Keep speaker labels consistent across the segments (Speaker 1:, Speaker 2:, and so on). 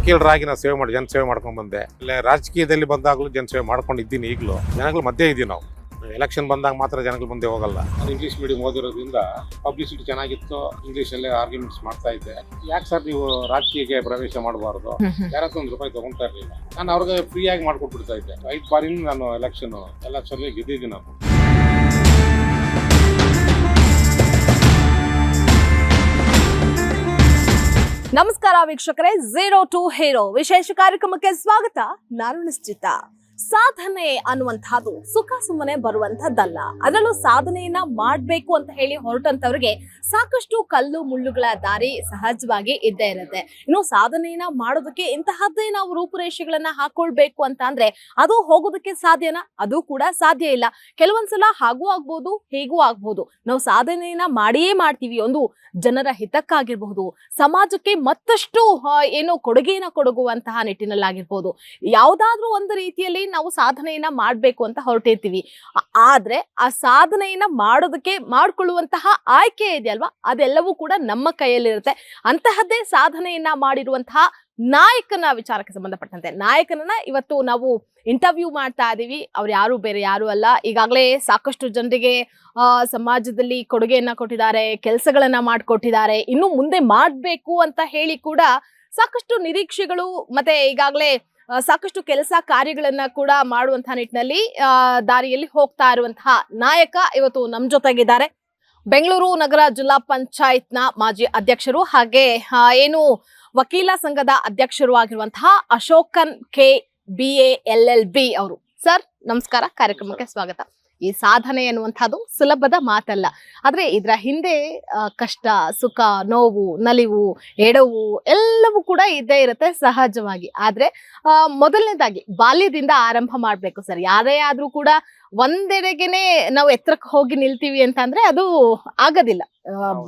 Speaker 1: ವಕೀಲರಾಗಿ ನಾನು ಸೇವೆ ಮಾಡಿ ಜನಸೇವೆ ಮಾಡ್ಕೊಂಡು ಬಂದೆ. ಇಲ್ಲ ರಾಜಕೀಯದಲ್ಲಿ ಬಂದಾಗಲೂ ಜನಸೇವೆ ಮಾಡ್ಕೊಂಡಿದ್ದೀನಿ. ಈಗಲೂ ಜನಗಳ ಮಧ್ಯೆ ಇದ್ದೀವಿ ನಾವು. ಎಲೆಕ್ಷನ್ ಬಂದಾಗ ಮಾತ್ರ ಜನಗಳ ಮುಂದೆ ಹೋಗಲ್ಲ. ನಾನು ಇಂಗ್ಲೀಷ್ ಮೀಡಿಯಂ ಓದಿರೋದ್ರಿಂದ ಪಬ್ಲಿಸಿಟಿ ಚೆನ್ನಾಗಿತ್ತು, ಇಂಗ್ಲೀಷಲ್ಲೇ ಆರ್ಗ್ಯುಮೆಂಟ್ಸ್ ಮಾಡ್ತಾ ಇದ್ದೆ. ಯಾಕೆ ಸರ್ ನೀವು ರಾಜಕೀಯಕ್ಕೆ ಪ್ರವೇಶ ಮಾಡಬಾರ್ದು? ಯಾರತ್ರ ₹1 ತಗೊಂತಾ ಇರಲಿಲ್ಲ. ನಾನು ಅವ್ರಿಗೆ ಫ್ರೀ ಆಗಿ ಮಾಡ್ಕೊಟ್ಬಿಡ್ತಾ ಇದ್ದೆ. 5 ಬಾರಿನೂ ನಾನು ಎಲೆಕ್ಷನ್ ಗೆದ್ದಿದ್ದೀನಿ ನಾನು.
Speaker 2: ನಮಸ್ಕಾರ ವೀಕ್ಷಕರೇ, ಝೀರೋ ಟು ಹೀರೋ ವಿಶೇಷ ಕಾರ್ಯಕ್ರಮಕ್ಕೆ ಸ್ವಾಗತ. ನಾನು ನಿಶ್ಚಿತ. ಸಾಧನೆ ಅನ್ನುವಂಥದ್ದು ಸುಖ ಸುಮ್ಮನೆ ಬರುವಂತದ್ದಲ್ಲ. ಅದರಲ್ಲೂ ಸಾಧನೆಯನ್ನ ಮಾಡ್ಬೇಕು ಅಂತ ಹೇಳಿ ಹೊರಟಂತವ್ರಿಗೆ ಸಾಕಷ್ಟು ಕಲ್ಲು ಮುಳ್ಳುಗಳ ದಾರಿ ಸಹಜವಾಗಿ ಇದ್ದೇ ಇರುತ್ತೆ. ಇನ್ನು ಸಾಧನೆಯನ್ನ ಮಾಡೋದಕ್ಕೆ ಇಂತಹದ್ದೇ ನಾವು ರೂಪುರೇಷೆಗಳನ್ನ ಹಾಕೊಳ್ಬೇಕು ಅಂತ ಅಂದ್ರೆ ಅದು ಹೋಗೋದಕ್ಕೆ ಸಾಧ್ಯನಾ? ಅದು ಕೂಡ ಸಾಧ್ಯ ಇಲ್ಲ. ಕೆಲವೊಂದ್ಸಲ ಹಾಗೂ ಆಗ್ಬಹುದು, ಹೀಗೂ ಆಗ್ಬಹುದು. ನಾವು ಸಾಧನೆಯನ್ನ ಮಾಡಿಯೇ ಮಾಡ್ತೀವಿ. ಒಂದು ಜನರ ಹಿತಕ್ಕಾಗಿರ್ಬಹುದು, ಸಮಾಜಕ್ಕೆ ಮತ್ತಷ್ಟು ಏನೋ ಕೊಡುಗೆಯನ್ನ ಕೊಡುಗುವಂತಹ ನಿಟ್ಟಿನಲ್ಲಾಗಿರ್ಬೋದು, ಯಾವುದಾದ್ರೂ ಒಂದು ರೀತಿಯಲ್ಲಿ ನಾವು ಸಾಧನೆಯನ್ನ ಮಾಡ್ಬೇಕು ಅಂತ ಹೊರಟಿರ್ತೀವಿ. ಆದ್ರೆ ಆ ಸಾಧನೆಯನ್ನ ಮಾಡೋದಕ್ಕೆ ಮಾಡ್ಕೊಳ್ಳುವಂತಹ ಆಯ್ಕೆ ಇದೆಯಲ್ವಾ, ಅದೆಲ್ಲವೂ ಕೂಡ ನಮ್ಮ ಕೈಯಲ್ಲಿರುತ್ತೆ. ಅಂತಹದ್ದೇ ಸಾಧನೆಯನ್ನ ಮಾಡಿರುವಂತಹ ನಾಯಕನ ವಿಚಾರಕ್ಕೆ ಸಂಬಂಧಪಟ್ಟಂತೆ ನಾಯಕನನ್ನ ಇವತ್ತು ನಾವು ಇಂಟರ್ವ್ಯೂ ಮಾಡ್ತಾ ಇದೀವಿ. ಅವ್ರು ಯಾರು ಬೇರೆ ಯಾರು ಅಲ್ಲ, ಈಗಾಗಲೇ ಸಾಕಷ್ಟು ಜನರಿಗೆ ಸಮಾಜದಲ್ಲಿ ಕೊಡುಗೆಯನ್ನ ಕೊಟ್ಟಿದ್ದಾರೆ, ಕೆಲಸಗಳನ್ನ ಮಾಡಿಕೊಟ್ಟಿದ್ದಾರೆ. ಇನ್ನು ಮುಂದೆ ಮಾಡ್ಬೇಕು ಅಂತ ಹೇಳಿ ಕೂಡ ಸಾಕಷ್ಟು ನಿರೀಕ್ಷೆಗಳು ಮತ್ತೆ ಈಗಾಗಲೇ ಸಾಕಷ್ಟು ಕೆಲಸ ಕಾರ್ಯಗಳನ್ನ ಕೂಡ ಮಾಡುವಂತಹ ನಿಟ್ಟಿನಲ್ಲಿ ದಾರಿಯಲ್ಲಿ ಹೋಗ್ತಾ ಇರುವಂತಹ ನಾಯಕ ಇವತ್ತು ನಮ್ ಜೊತೆಗಿದ್ದಾರೆ. ಬೆಂಗಳೂರು ನಗರ ಜಿಲ್ಲಾ ಪಂಚಾಯತ್ನ ಮಾಜಿ ಅಧ್ಯಕ್ಷರು ಹಾಗೆ ಏನು ವಕೀಲ ಸಂಘದ ಅಧ್ಯಕ್ಷರು ಆಗಿರುವಂತಹ ಅಶೋಕನ್ ಕೆ BA LLB ಅವರು. ಸರ್ ನಮಸ್ಕಾರ, ಕಾರ್ಯಕ್ರಮಕ್ಕೆ ಸ್ವಾಗತ. ಈ ಸಾಧನೆ ಅನ್ನುವಂಥದ್ದು ಸುಲಭದ ಮಾತಲ್ಲ, ಆದ್ರೆ ಇದರ ಹಿಂದೆ ಕಷ್ಟ, ಸುಖ, ನೋವು, ನಲಿವು, ಎಡವು ಎಲ್ಲವೂ ಕೂಡ ಇದ್ದೇ ಇರುತ್ತೆ ಸಹಜವಾಗಿ. ಆದ್ರೆ ಮೊದಲನೇದಾಗಿ ಬಾಲ್ಯದಿಂದ ಆರಂಭ ಮಾಡ್ಬೇಕು ಸರ್. ಯಾರೇ ಆದ್ರೂ ಕೂಡ ಒಂದೆಡೆಗೆನೆ ನಾವು ಎತ್ತರಕ್ಕೆ ಹೋಗಿ ನಿಲ್ತೀವಿ ಅಂತಂದ್ರೆ ಅದು ಆಗೋದಿಲ್ಲ.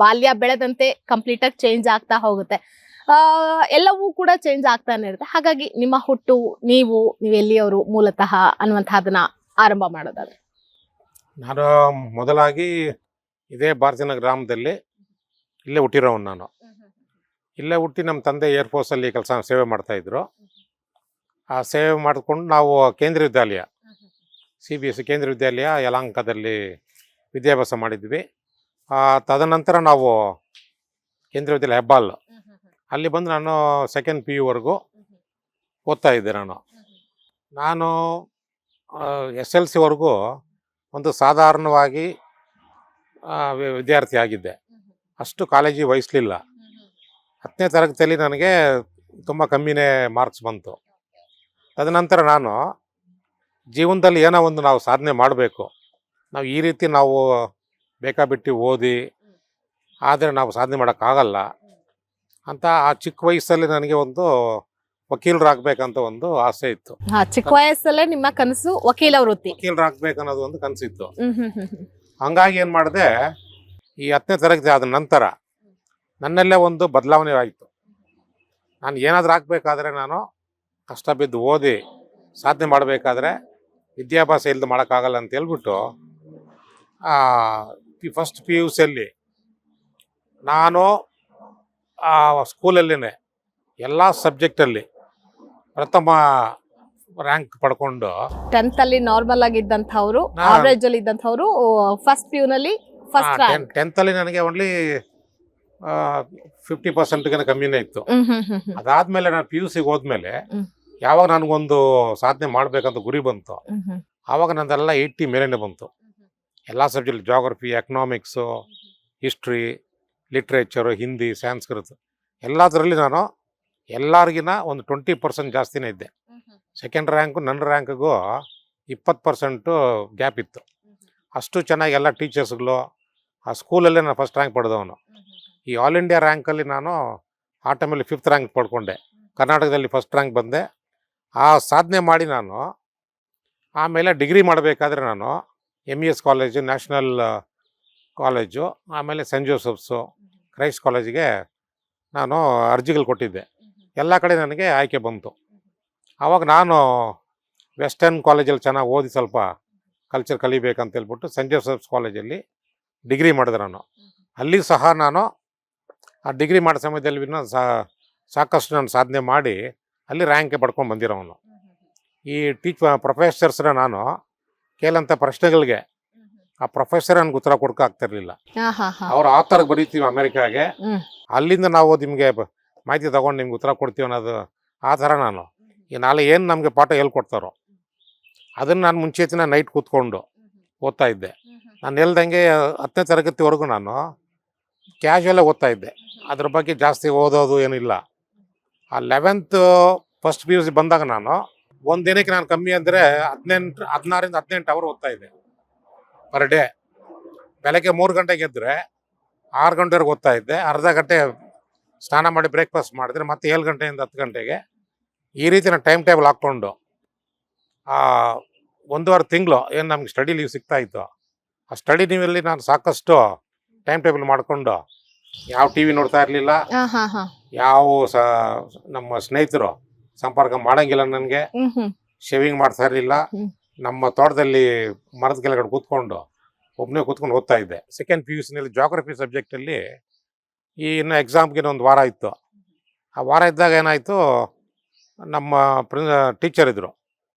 Speaker 2: ಬಾಲ್ಯ ಬೆಳೆದಂತೆ ಕಂಪ್ಲೀಟ್ ಆಗಿ ಚೇಂಜ್ ಆಗ್ತಾ ಹೋಗುತ್ತೆ. ಎಲ್ಲವೂ ಕೂಡ ಚೇಂಜ್ ಆಗ್ತಾನೆ ಇರುತ್ತೆ. ಹಾಗಾಗಿ ನಿಮ್ಮ ಹುಟ್ಟು, ನೀವು ಎಲ್ಲಿಯವರು ಮೂಲತಃ ಅನ್ನುವಂಥದ್ದನ್ನ ಆರಂಭ ಮಾಡೋದಾದ್ರೆ.
Speaker 1: ನಾನು ಮೊದಲಾಗಿ ಇದೇ ಭಾರತೀಯ ಗ್ರಾಮದಲ್ಲಿ ಇಲ್ಲೇ ಹುಟ್ಟಿರೋನು. ನಾನು ಇಲ್ಲೇ ಹುಟ್ಟಿ ನಮ್ಮ ತಂದೆ ಏರ್ಫೋರ್ಸಲ್ಲಿ ಸೇವೆ ಮಾಡ್ತಾಯಿದ್ರು. ಆ ಸೇವೆ ಮಾಡಿಕೊಂಡು ನಾವು ಕೇಂದ್ರೀಯ ವಿದ್ಯಾಲಯ CBSE ಕೇಂದ್ರೀಯ ವಿದ್ಯಾಲಯ ಯಲಹಂಕದಲ್ಲಿ ವಿದ್ಯಾಭ್ಯಾಸ ಮಾಡಿದ್ವಿ. ತದನಂತರ ನಾವು ಕೇಂದ್ರೀಯ ವಿದ್ಯಾಲಯ ಹೆಬ್ಬಾಲ್ ಅಲ್ಲಿ ಬಂದು ನಾನು 2nd PU ಓದ್ತಾ ಇದ್ದೆ. ನಾನು SLC ಒಂದು ಸಾಧಾರಣವಾಗಿ ವಿದ್ಯಾರ್ಥಿ ಆಗಿದ್ದೆ. ಅಷ್ಟು ಕಾಲೇಜಿಗೆ ವಹಿಸಲಿಲ್ಲ. 10ನೇ ತರಗತಿಯಲ್ಲಿ ನನಗೆ ತುಂಬ ಕಮ್ಮಿನೇ ಮಾರ್ಕ್ಸ್ ಬಂತು. ತದನಂತರ ನಾನು ಜೀವನದಲ್ಲಿ ಏನೋ ಒಂದು ನಾವು ಸಾಧನೆ ಮಾಡಬೇಕು, ನಾವು ಈ ರೀತಿ ನಾವು ಬೇಕಾಬಿಟ್ಟು ಓದಿ ಆದರೆ ನಾವು ಸಾಧನೆ ಮಾಡೋಕ್ಕಾಗಲ್ಲ ಅಂತ ಆ ಚಿಕ್ಕ ವಯಸ್ಸಲ್ಲಿ ನನಗೆ ಒಂದು ವಕೀಲರಾಗಬೇಕಂತ ಒಂದು ಆಸೆ ಇತ್ತು.
Speaker 2: ಚಿಕ್ಕ ವಯಸ್ಸಲ್ಲೇ ನಿಮ್ಮ ಕನಸು ವಕೀಲ ವೃತ್ತಿ?
Speaker 1: ವಕೀಲರಾಗಬೇಕನ್ನೋದು ಒಂದು ಕನಸಿತ್ತು. ಹಂಗಾಗಿ ಏನು ಮಾಡಿದೆ, ಈ 10ನೇ ತರಗತಿ ಆದ ನಂತರ ನನ್ನಲ್ಲೇ ಒಂದು ಬದಲಾವಣೆ ಆಯಿತು. ನಾನು ಏನಾದರೂ ಆಗಬೇಕಾದ್ರೆ ನಾನು ಕಷ್ಟ ಬಿದ್ದು ಓದಿ ಸಾಧನೆ ಮಾಡಬೇಕಾದ್ರೆ ವಿದ್ಯಾಭ್ಯಾಸ ಇಲ್ಲದೆ ಮಾಡೋಕ್ಕಾಗಲ್ಲ ಅಂತ ಹೇಳ್ಬಿಟ್ಟು ಫಸ್ಟ್ PUCಯಲ್ಲಿ ನಾನು ಸ್ಕೂಲಲ್ಲೇ ಎಲ್ಲ ಸಬ್ಜೆಕ್ಟಲ್ಲಿ ಪ್ರಥಮ ರ್ಯಾಂಕ್ ಪಡ್ಕೊಂಡು
Speaker 2: 10th ಅಲ್ಲಿ ನಾರ್ಮಲ್ ಆಗಿದ್ದಂಥವ್ರು, ಆವರೇಜ್ ಅಲ್ಲಿ ಇದ್ದಂಥವ್ರು ಫಸ್ಟ್ PUನಲ್ಲಿ ಫಸ್ಟ್ ರ್ಯಾಂಕ್.
Speaker 1: 10th ಅಲ್ಲಿ ನನಗೆ ಓನ್ಲಿ 50% ಕಮ್ಮಿನೇ ಇತ್ತು. ಅದಾದ್ಮೇಲೆ ನಾನು PUCಗೆ ಹೋದ್ಮೇಲೆ ಯಾವಾಗ ನನಗೊಂದು ಸಾಧನೆ ಮಾಡ್ಬೇಕಂತ ಗುರಿ ಬಂತು, ಆವಾಗ ನಂದೆಲ್ಲ 80 ಮೇಲೇನೆ ಬಂತು. ಎಲ್ಲ subject, geography, economics, history, literature, Hindi, Sanskrit ಎಲ್ಲದರಲ್ಲಿ ನಾನು ಎಲ್ಲರಿಗಿನ ಒಂದು 20% ಜಾಸ್ತಿನೇ ಇದ್ದೆ. 2nd ರ್ಯಾಂಕು ನನ್ನ ರ್ಯಾಂಕ್ಗೂ 20% ಗ್ಯಾಪ್ ಇತ್ತು. ಅಷ್ಟು ಚೆನ್ನಾಗಿ ಎಲ್ಲ ಟೀಚರ್ಸ್ಗಳು ಆ ಸ್ಕೂಲಲ್ಲೇ ನಾನು ಫಸ್ಟ್ ರ್ಯಾಂಕ್ ಪಡೆದವನು. ಈ ಆಲ್ ಇಂಡಿಯಾ ರ್ಯಾಂಕಲ್ಲಿ ನಾನು ಆ ಟೈಮಲ್ಲಿ 5th ರ್ಯಾಂಕ್ ಪಡ್ಕೊಂಡೆ. ಕರ್ನಾಟಕದಲ್ಲಿ ಫಸ್ಟ್ ರ್ಯಾಂಕ್ ಬಂದೆ. ಆ ಸಾಧನೆ ಮಾಡಿ ನಾನು ಆಮೇಲೆ ಡಿಗ್ರಿ ಮಾಡಬೇಕಾದ್ರೆ ನಾನು MES ಕಾಲೇಜು, ನ್ಯಾಷನಲ್ ಕಾಲೇಜು, ಆಮೇಲೆ ಸೆಂಟ್ ಜೋಸೆಫ್ಸು, ಕ್ರೈಸ್ಟ್ ಕಾಲೇಜಿಗೆ ನಾನು ಅರ್ಜಿಗಳು ಕೊಟ್ಟಿದ್ದೆ. ಎಲ್ಲ ಕಡೆ ನನಗೆ ಆಯ್ಕೆ ಬಂತು. ಆವಾಗ ನಾನು ವೆಸ್ಟರ್ನ್ ಕಾಲೇಜಲ್ಲಿ ಚೆನ್ನಾಗಿ ಓದಿ ಸ್ವಲ್ಪ ಕಲ್ಚರ್ ಕಲಿಬೇಕಂತ ಹೇಳ್ಬಿಟ್ಟು ಸೆಂಟ್ ಜೋಸೆಫ್ಸ್ ಕಾಲೇಜಲ್ಲಿ ಡಿಗ್ರಿ ಮಾಡಿದೆ ನಾನು. ಅಲ್ಲಿ ಸಹ ನಾನು ಆ ಡಿಗ್ರಿ ಮಾಡೋ ಸಮಯದಲ್ಲಿ ಸಾಕಷ್ಟು ನಾನು ಸಾಧನೆ ಮಾಡಿ ಅಲ್ಲಿ ರ್ಯಾಂಕ್ ಪಡ್ಕೊಂಡು ಬಂದಿರೋನು. ಈ ಪ್ರೊಫೆಸರ್ಸ್ನ ನಾನು ಕೇಳಂಥ ಪ್ರಶ್ನೆಗಳಿಗೆ ಆ ಪ್ರೊಫೆಸರ್ ನನಗೆ ಉತ್ತರ ಕೊಡೋಕ್ಕಾಗ್ತಿರ್ಲಿಲ್ಲ. ಅವ್ರ ಆಥರ್ಗೆ ಬರೀತೀವಿ ಅಮೆರಿಕಾಗೆ, ಅಲ್ಲಿಂದ ನಾವು ನಿಮಗೆ ಮಾಹಿತಿ ತಗೊಂಡು ನಿಮ್ಗೆ ಉತ್ತರ ಕೊಡ್ತೀವಿ ಅನ್ನೋದು ಆ ಥರ ನಾನು ಈ ನಾಳೆ ಏನು ನಮಗೆ ಪಾಠ ಹೇಳ್ಕೊಡ್ತಾರೋ ಅದನ್ನು ನಾನು ಮುಂಚೆತಿನ ನೈಟ್ ಕೂತ್ಕೊಂಡು ಓದ್ತಾ ಇದ್ದೆ. ನಾನು ಹೇಳ್ದಂಗೆ 10ನೇ ತರಗತಿವರೆಗೂ ನಾನು ಕ್ಯಾಶುವಲಾಗಿ ಓದ್ತಾ ಇದ್ದೆ, ಅದ್ರ ಬಗ್ಗೆ ಜಾಸ್ತಿ ಓದೋದು ಏನಿಲ್ಲ. ಆ 11th ಫಸ್ಟ್ PUC ಬಂದಾಗ ನಾನು ಒಂದು ದಿನಕ್ಕೆ ನಾನು ಕಮ್ಮಿ ಅಂದರೆ 16ರಿಂದ 18 ಅವರ್ ಓದ್ತಾ ಇದ್ದೆ ಪರ್ ಡೇ. ಬೆಳಗ್ಗೆ 3 ಗಂಟೆಗೆ ಎದ್ದರೆ 6 ಗಂಟೆವರೆಗೆ ಓದ್ತಾ ಇದ್ದೆ. ಅರ್ಧ ಗಂಟೆ ಸ್ನಾನ ಮಾಡಿ ಬ್ರೇಕ್ಫಾಸ್ಟ್ ಮಾಡಿದ್ರೆ ಮತ್ತೆ 7 ಗಂಟೆಯಿಂದ 10 ಗಂಟೆಗೆ ಈ ರೀತಿ ನಾನು ಟೈಮ್ ಟೇಬಲ್ ಹಾಕ್ಕೊಂಡು 1.5 ತಿಂಗಳು ಏನು ನಮ್ಗೆ ಸ್ಟಡಿ ಲೀವ್ ಸಿಗ್ತಾ ಇತ್ತು, ಆ ಸ್ಟಡಿ ಲೀವಲ್ಲಿ ನಾನು ಸಾಕಷ್ಟು ಟೈಮ್ ಟೇಬಲ್ ಮಾಡಿಕೊಂಡು ಯಾವ TV ನೋಡ್ತಾ ಇರಲಿಲ್ಲ, ಯಾವ ನಮ್ಮ ಸ್ನೇಹಿತರು ಸಂಪರ್ಕ ಮಾಡಂಗಿಲ್ಲ, ನನಗೆ ಶೇವಿಂಗ್ ಮಾಡ್ತಾ ಇರಲಿಲ್ಲ. ನಮ್ಮ ತೋಟದಲ್ಲಿ ಮರದ ಕೆಳಗಡೆ ಕೂತ್ಕೊಂಡು ಒಬ್ಬನೇ ಕೂತ್ಕೊಂಡು ಓದ್ತಾ ಇದ್ದೆ. ಸೆಕೆಂಡ್ PUCನಲ್ಲಿ ಜಾಗ್ರಫಿ ಸಬ್ಜೆಕ್ಟಲ್ಲಿ ಇನ್ನು ಎಕ್ಸಾಮ್ಗೆ ಒಂದು ವಾರ ಇತ್ತು. ಆ ವಾರ ಇದ್ದಾಗ ಏನಾಯಿತು, ನಮ್ಮ ಟೀಚರ್ ಇದ್ದರು.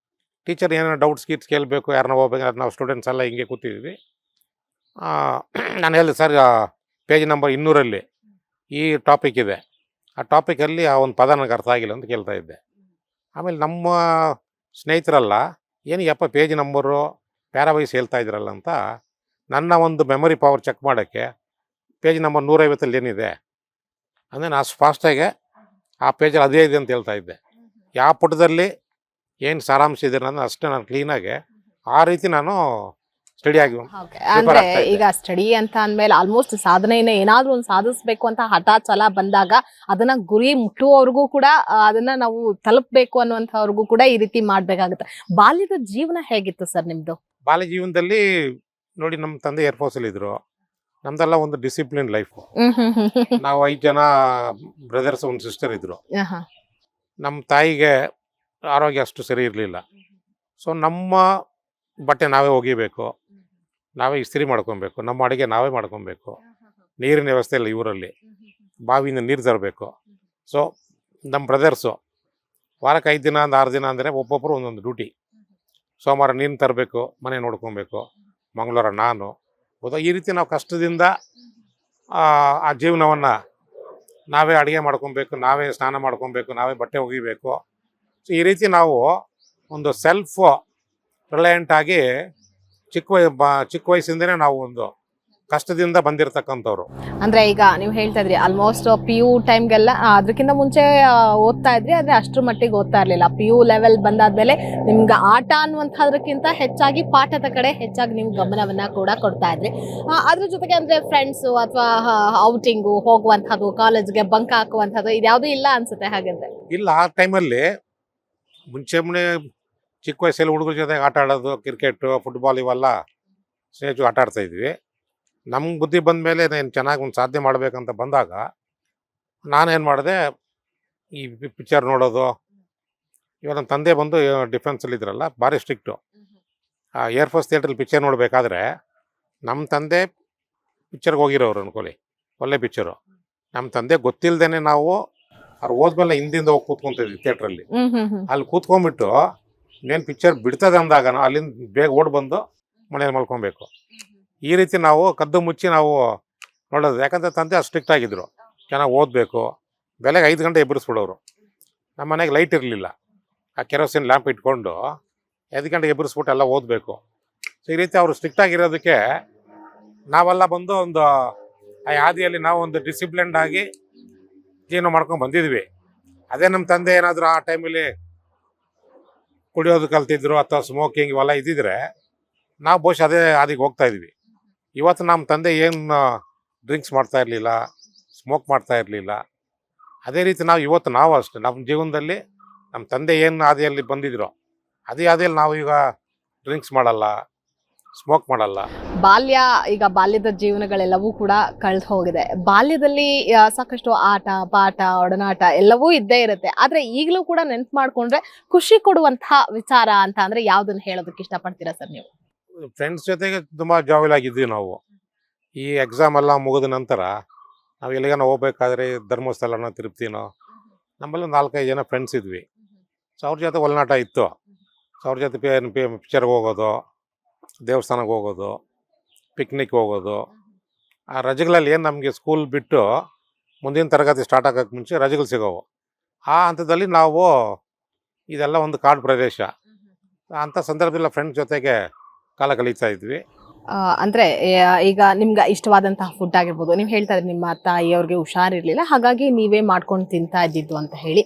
Speaker 1: ಟೀಚರ್ ಏನೇನೋ ಡೌಟ್ಸ್ ಗೀಟ್ಸ್ ಕೇಳಬೇಕು, ಯಾರನ್ನ ಹೋಗ್ಬೇಕು, ನಾವು ಸ್ಟೂಡೆಂಟ್ಸ್ ಎಲ್ಲ ಹಿಂಗೆ ಕೂತಿದ್ವಿ. ನಾನು ಹೇಳಿದೆ, ಸರ್ ಪೇಜ್ ನಂಬರ್ 200 ಈ ಟಾಪಿಕ್ ಇದೆ, ಆ ಟಾಪಿಕಲ್ಲಿ ಆ ಒಂದು ಪದ ನನಗೆ ಅರ್ಥ ಆಗಿಲ್ಲ ಅಂತ ಕೇಳ್ತಾ ಇದ್ದೆ. ಆಮೇಲೆ ನಮ್ಮ ಸ್ನೇಹಿತರಲ್ಲ, ಏನಪ್ಪ ಪೇಜ್ ನಂಬರು ಪ್ಯಾರಾವೈಸ್ ಹೇಳ್ತಾ ಇದ್ರಲ್ಲ ಅಂತ ನನ್ನ ಒಂದು ಮೆಮೊರಿ ಪವರ್ ಚೆಕ್ ಮಾಡೋಕ್ಕೆ ಪೇಜ್ ನಂಬರ್ 150 ಏನಿದೆ ಅಂದರೆ ನಾನು ಫಾಸ್ಟಾಗೆ ಆ ಪೇಜಲ್ಲಿ ಅದೇ ಇದೆ ಅಂತ ಹೇಳ್ತಾ ಇದ್ದೆ. ಯಾವ ಪುಟದಲ್ಲಿ ಏನು ಸಾರಾಂಶ ಇದೆ ಅನ್ನೋದು ಅಷ್ಟೇ ನಾನು ಕ್ಲೀನಾಗಿ ಆ ರೀತಿ ನಾನು ಸ್ಟಡಿ ಆಗಿ
Speaker 2: ಅಂದ್ರೆ ಈಗ ಸ್ಟಡಿ ಅಂತ ಅಂದ್ಮೇಲೆ ಆಲ್ಮೋಸ್ಟ್ ಸಾಧನೆಯನ್ನ ಏನಾದ್ರೂ ಒಂದು ಸಾಧಿಸ್ಬೇಕು ಅಂತ ಹಠ ಛಲ ಬಂದಾಗ ಅದನ್ನ ಗುರಿ ಮುಟ್ಟುವವರೆಗೂ ಕೂಡ ಅದನ್ನ ನಾವು ತಲುಪಬೇಕು ಅನ್ನುವಂಥವ್ರಿಗೂ ಕೂಡ ಈ ರೀತಿ ಮಾಡ್ಬೇಕಾಗುತ್ತೆ. ಬಾಲ್ಯದ ಜೀವನ ಹೇಗಿತ್ತು ಸರ್ ನಿಮ್ದು?
Speaker 1: ಬಾಲ್ಯ ಜೀವನದಲ್ಲಿ ನೋಡಿ, ನಮ್ಮ ತಂದೆ ಏರ್ಫೋರ್ಸಲ್ಲಿ ಇದ್ರು. ನಮ್ದೆಲ್ಲ ಒಂದು ಡಿಸಿಪ್ಲಿನ್ ಲೈಫ್. ನಾವು 5 ಜನ ಬ್ರದರ್ಸ್, ಒಂದು ಸಿಸ್ಟರ್ ಇದ್ರು. ನಮ್ಮ ತಾಯಿಗೆ ಆರೋಗ್ಯ ಅಷ್ಟು ಸರಿ ಇರಲಿಲ್ಲ. ಸೊ ನಮ್ಮ ಬಟ್ಟೆ ನಾವೇ ಒಗಿಬೇಕು, ನಾವೇ ಇಸ್ತ್ರಿ ಮಾಡ್ಕೊಬೇಕು, ನಮ್ಮ ಅಡುಗೆ ನಾವೇ ಮಾಡ್ಕೊಬೇಕು. ನೀರಿನ ವ್ಯವಸ್ಥೆ ಇಲ್ಲ ಇವರಲ್ಲಿ, ಬಾವಿಯಿಂದ ನೀರು ತರಬೇಕು. ಸೊ ನಮ್ಮ ಬ್ರದರ್ಸು ವಾರಕ್ಕೆ 5 ದಿನ 6 ದಿನ ಅಂದರೆ ಒಬ್ಬೊಬ್ಬರು ಒಂದೊಂದು ಡ್ಯೂಟಿ. ಸೋಮವಾರ ನೀರು ತರಬೇಕು, ಮನೆ ನೋಡ್ಕೊಬೇಕು, ಮಂಗಳವಾರ ನಾನು ಈ ರೀತಿ ನಾವು ಕಷ್ಟದಿಂದ ಆ ಜೀವನವನ್ನು ನಾವೇ ಅಡುಗೆ ಮಾಡ್ಕೊಬೇಕು, ನಾವೇ ಸ್ನಾನ ಮಾಡ್ಕೊಬೇಕು, ನಾವೇ ಬಟ್ಟೆ ಒಗಿಬೇಕು. ಸೊ ಈ ರೀತಿ ನಾವು ಒಂದು ಸೆಲ್ಫ್ ರಿಲಯಂಟ್ ಆಗಿ ಚಿಕ್ಕ ವಯಸ್ಸಿಂದನೇ ನಾವು ಒಂದು ಕಷ್ಟದಿಂದ ಬಂದಿರತಕ್ಕಂಥವ್ರು.
Speaker 2: ಅಂದ್ರೆ ಈಗ ನೀವು ಹೇಳ್ತಾ ಇದ್ರಿ ಆಲ್ಮೋಸ್ಟ್ PU ಟೈಮ್ಗೆಲ್ಲ ಅದಕ್ಕಿಂತ ಮುಂಚೆ ಓದ್ತಾ ಇದ್ರಿ, ಆದ್ರೆ ಅಷ್ಟ್ರ ಮಟ್ಟಿಗೆ ಓದ್ತಾ ಇರ್ಲಿಲ್ಲ. PU ಲೆವೆಲ್ ಬಂದಾದ್ಮೇಲೆ ನಿಮ್ಗೆ ಆಟ ಅನ್ನುವಂಥದ್ರಕ್ಕಿಂತ ಹೆಚ್ಚಾಗಿ ಪಾಠದ ಕಡೆ ಹೆಚ್ಚಾಗಿ ನೀವು ಗಮನವನ್ನ ಕೂಡ ಕೊಡ್ತಾ ಇದ್ರಿ. ಅದ್ರ ಜೊತೆಗೆ ಅಂದ್ರೆ ಫ್ರೆಂಡ್ಸು ಅಥವಾ ಔಟಿಂಗು ಹೋಗುವಂಥದ್ದು, ಕಾಲೇಜ್ಗೆ ಬಂಕ್ ಹಾಕುವಂಥದ್ದು ಇದ್ಯಾವುದೂ ಇಲ್ಲ ಅನ್ಸುತ್ತೆ ಹಾಗಾದ್ರೆ?
Speaker 1: ಇಲ್ಲ, ಆ ಟೈಮಲ್ಲಿ ಮುಂಚೆ ಚಿಕ್ಕ ವಯಸ್ಸಲ್ಲಿ ಹುಡುಗರ ಜೊತೆಗೆ ಆಟ ಆಡೋದು, ಕ್ರಿಕೆಟು, ಫುಟ್ಬಾಲ್ ಇವೆಲ್ಲ ಸ್ನೇಹಿತರು ಆಟ ಆಡ್ತಾ ಇದ್ವಿ. ನಮ್ಗೆ ಬುದ್ಧಿ ಬಂದ ಮೇಲೆ ನಾನು ಚೆನ್ನಾಗಿ ಒಂದು ಸಾಧನೆ ಮಾಡಬೇಕಂತ ಬಂದಾಗ ನಾನೇನು ಮಾಡಿದೆ, ಈ ಪಿಕ್ಚರ್ ನೋಡೋದು. ಇವಾಗ ನನ್ನ ತಂದೆ ಬಂದು ಡಿಫೆನ್ಸಲ್ಲಿ ಇದ್ರಲ್ಲ, ಭಾರಿ ಸ್ಟ್ರಿಕ್ಟು. ಏರ್ಫೋರ್ಸ್ ಥಿಯೇಟ್ರಲ್ಲಿ ಪಿಕ್ಚರ್ ನೋಡಬೇಕಾದ್ರೆ ನಮ್ಮ ತಂದೆ ಪಿಕ್ಚರ್ಗೆ ಹೋಗಿರೋರು ಅನ್ಕೊಳ್ಳಿ, ಒಳ್ಳೆ ಪಿಕ್ಚರು. ನಮ್ಮ ತಂದೆ ಗೊತ್ತಿಲ್ಲದೇ ನಾವು ಅವ್ರು ಹೋದ್ಮೇಲೆ ಹಿಂದಿಂದ ಹೋಗಿ ಕೂತ್ಕೊಂತಿದ್ವಿ ಥಿಯೇಟ್ರಲ್ಲಿ. ಅಲ್ಲಿ ಕೂತ್ಕೊಂಡ್ಬಿಟ್ಟು ಇನ್ನೇನು ಪಿಕ್ಚರ್ ಬಿಡ್ತದೆ ಅಂದಾಗ ನಾವು ಅಲ್ಲಿಂದ ಬೇಗ ಓಡಿ ಬಂದು ಮನೇಲಿ ಮಲ್ಕೊಬೇಕು. ಈ ರೀತಿ ನಾವು ಕದ್ದು ಮುಚ್ಚಿ ನಾವು ನೋಡೋದು. ಯಾಕಂದರೆ ತಂದೆ ಅಷ್ಟು ಸ್ಟ್ರಿಕ್ಟ್ ಆಗಿದ್ರು, ಚೆನ್ನಾಗಿ ಓದಬೇಕು. ಬೆಳಗ್ಗೆ 5 ಗಂಟೆ ಎಬ್ಬರಿಸ್ಬಿಡೋರು. ನಮ್ಮ ಮನೆಗೆ ಲೈಟ್ ಇರಲಿಲ್ಲ, ಆ ಕೆರೋಸಿನ್ ಲ್ಯಾಂಪ್ ಇಟ್ಕೊಂಡು 5 ಗಂಟೆಗೆ ಎಬ್ಬರಿಸ್ಬಿಟ್ಟು ಎಲ್ಲ ಓದಬೇಕು. ಸೊ ಈ ರೀತಿ ಅವರು ಸ್ಟ್ರಿಕ್ಟ್ ಆಗಿರೋದಕ್ಕೆ ನಾವೆಲ್ಲ ಬಂದು ಒಂದು ಆ ಹಾದಿಯಲ್ಲಿ ನಾವು ಒಂದು ಡಿಸಿಪ್ಲಿನ್ಡ್ ಆಗಿ ಜೀವನ ಮಾಡ್ಕೊಂಡು ಬಂದಿದ್ವಿ. ಅದೇ ನಮ್ಮ ತಂದೆ ಏನಾದರೂ ಆ ಟೈಮಲ್ಲಿ ಕುಡಿಯೋದು ಕಲ್ತಿದ್ರು ಅಥವಾ ಸ್ಮೋಕಿಂಗ್ ಇವೆಲ್ಲ ಇದ್ದಿದ್ರೆ ನಾವು ಬಹುಶಃ ಅದೇ ಹಾದಿಗೆ ಹೋಗ್ತಾ ಇದ್ವಿ. ಇವತ್ತು ನಮ್ಮ ತಂದೆ ಏನು ಡ್ರಿಂಕ್ಸ್ ಮಾಡ್ತಾ ಇರಲಿಲ್ಲ, ಸ್ಮೋಕ್ ಮಾಡ್ತಾ ಇರಲಿಲ್ಲ. ಅದೇ ರೀತಿ ನಾವು ಅಷ್ಟೇ ನಮ್ಮ ಜೀವನದಲ್ಲಿ ನಮ್ಮ ತಂದೆ ಏನು ಹಾದಿಯಲ್ಲಿ ಬಂದಿದ್ರು ಅದೇ ಹಾದಿಯಲ್ಲಿ ನಾವು ಈಗ ಡ್ರಿಂಕ್ಸ್ ಮಾಡಲ್ಲ, ಸ್ಮೋಕ್ ಮಾಡಲ್ಲ.
Speaker 2: ಬಾಲ್ಯದ ಜೀವನಗಳೆಲ್ಲವೂ ಕೂಡ ಕಳೆದು ಹೋಗಿದೆ. ಬಾಲ್ಯದಲ್ಲಿ ಸಾಕಷ್ಟು ಆಟ ಪಾಠ ಒಡನಾಟ ಎಲ್ಲವೂ ಇದ್ದೇ ಇರುತ್ತೆ. ಆದ್ರೆ ಈಗಲೂ ಕೂಡ ನೆನ್ಪು ಮಾಡ್ಕೊಂಡ್ರೆ ಖುಷಿ ಕೊಡುವಂತಹ ವಿಚಾರ ಅಂತ ಅಂದ್ರೆ ಯಾವ್ದನ್ನ ಹೇಳೋದಕ್ಕೆ ಇಷ್ಟಪಡ್ತೀರಾ ಸರ್ ನೀವು?
Speaker 1: ಫ್ರೆಂಡ್ಸ್ ಜೊತೆಗೆ ತುಂಬ ಜಾವಿಲ್ ಆಗಿದ್ವಿ ನಾವು. ಈ ಎಕ್ಸಾಮ್ ಎಲ್ಲ ಮುಗಿದ ನಂತರ ನಾವು ಎಲ್ಲಿಗಾನ ಹೋಗ್ಬೇಕಾದ್ರೆ ಧರ್ಮಸ್ಥಳನೋ ತಿರುಪ್ತಿನೋ, ನಮ್ಮಲ್ಲಿ 4-5 ಜನ ಫ್ರೆಂಡ್ಸ್ ಇದ್ವಿ. ಸೊ ಅವ್ರ ಜೊತೆ ಒಳನಾಟ ಇತ್ತು. ಸೊ ಅವ್ರ ಜೊತೆ ಪಿಕ್ಚರ್ಗೆ ಹೋಗೋದು, ದೇವಸ್ಥಾನಕ್ಕೆ ಹೋಗೋದು, ಪಿಕ್ನಿಕ್ ಹೋಗೋದು. ಆ ರಜೆಗಳಲ್ಲಿ ಏನು ನಮಗೆ ಸ್ಕೂಲ್ ಬಿಟ್ಟು ಮುಂದಿನ ತರಗತಿ ಸ್ಟಾರ್ಟ್ ಆಗೋಕ್ಕೆ ಮುಂಚೆ ರಜೆಗಳು ಸಿಗೋವು. ಆ ಹಂತದಲ್ಲಿ ನಾವು ಇದೆಲ್ಲ ಒಂದು ಕಾಡು ಪ್ರದೇಶ. ಅಂಥ ಸಂದರ್ಭದಲ್ಲಿ ಫ್ರೆಂಡ್ಸ್ ಜೊತೆಗೆ ಕಾಲ ಕಳೀತಾ ಇದ್ವಿ.
Speaker 2: ಅಂದ್ರೆ ಈಗ ನಿಮ್ಗೆ ಇಷ್ಟವಾದಂತಹ ಫುಡ್ ಆಗಿರ್ಬೋದು, ನೀವು ಹೇಳ್ತಾ ಇದ್ರಿ ನಿಮ್ಮ ತಾಯಿಯವ್ರಿಗೆ ಹುಷಾರಿರ್ಲಿಲ್ಲ, ಹಾಗಾಗಿ ನೀವೇ ಮಾಡ್ಕೊಂಡು ತಿಂತಾ ಇದ್ದಿದ್ದು ಅಂತ ಹೇಳಿ.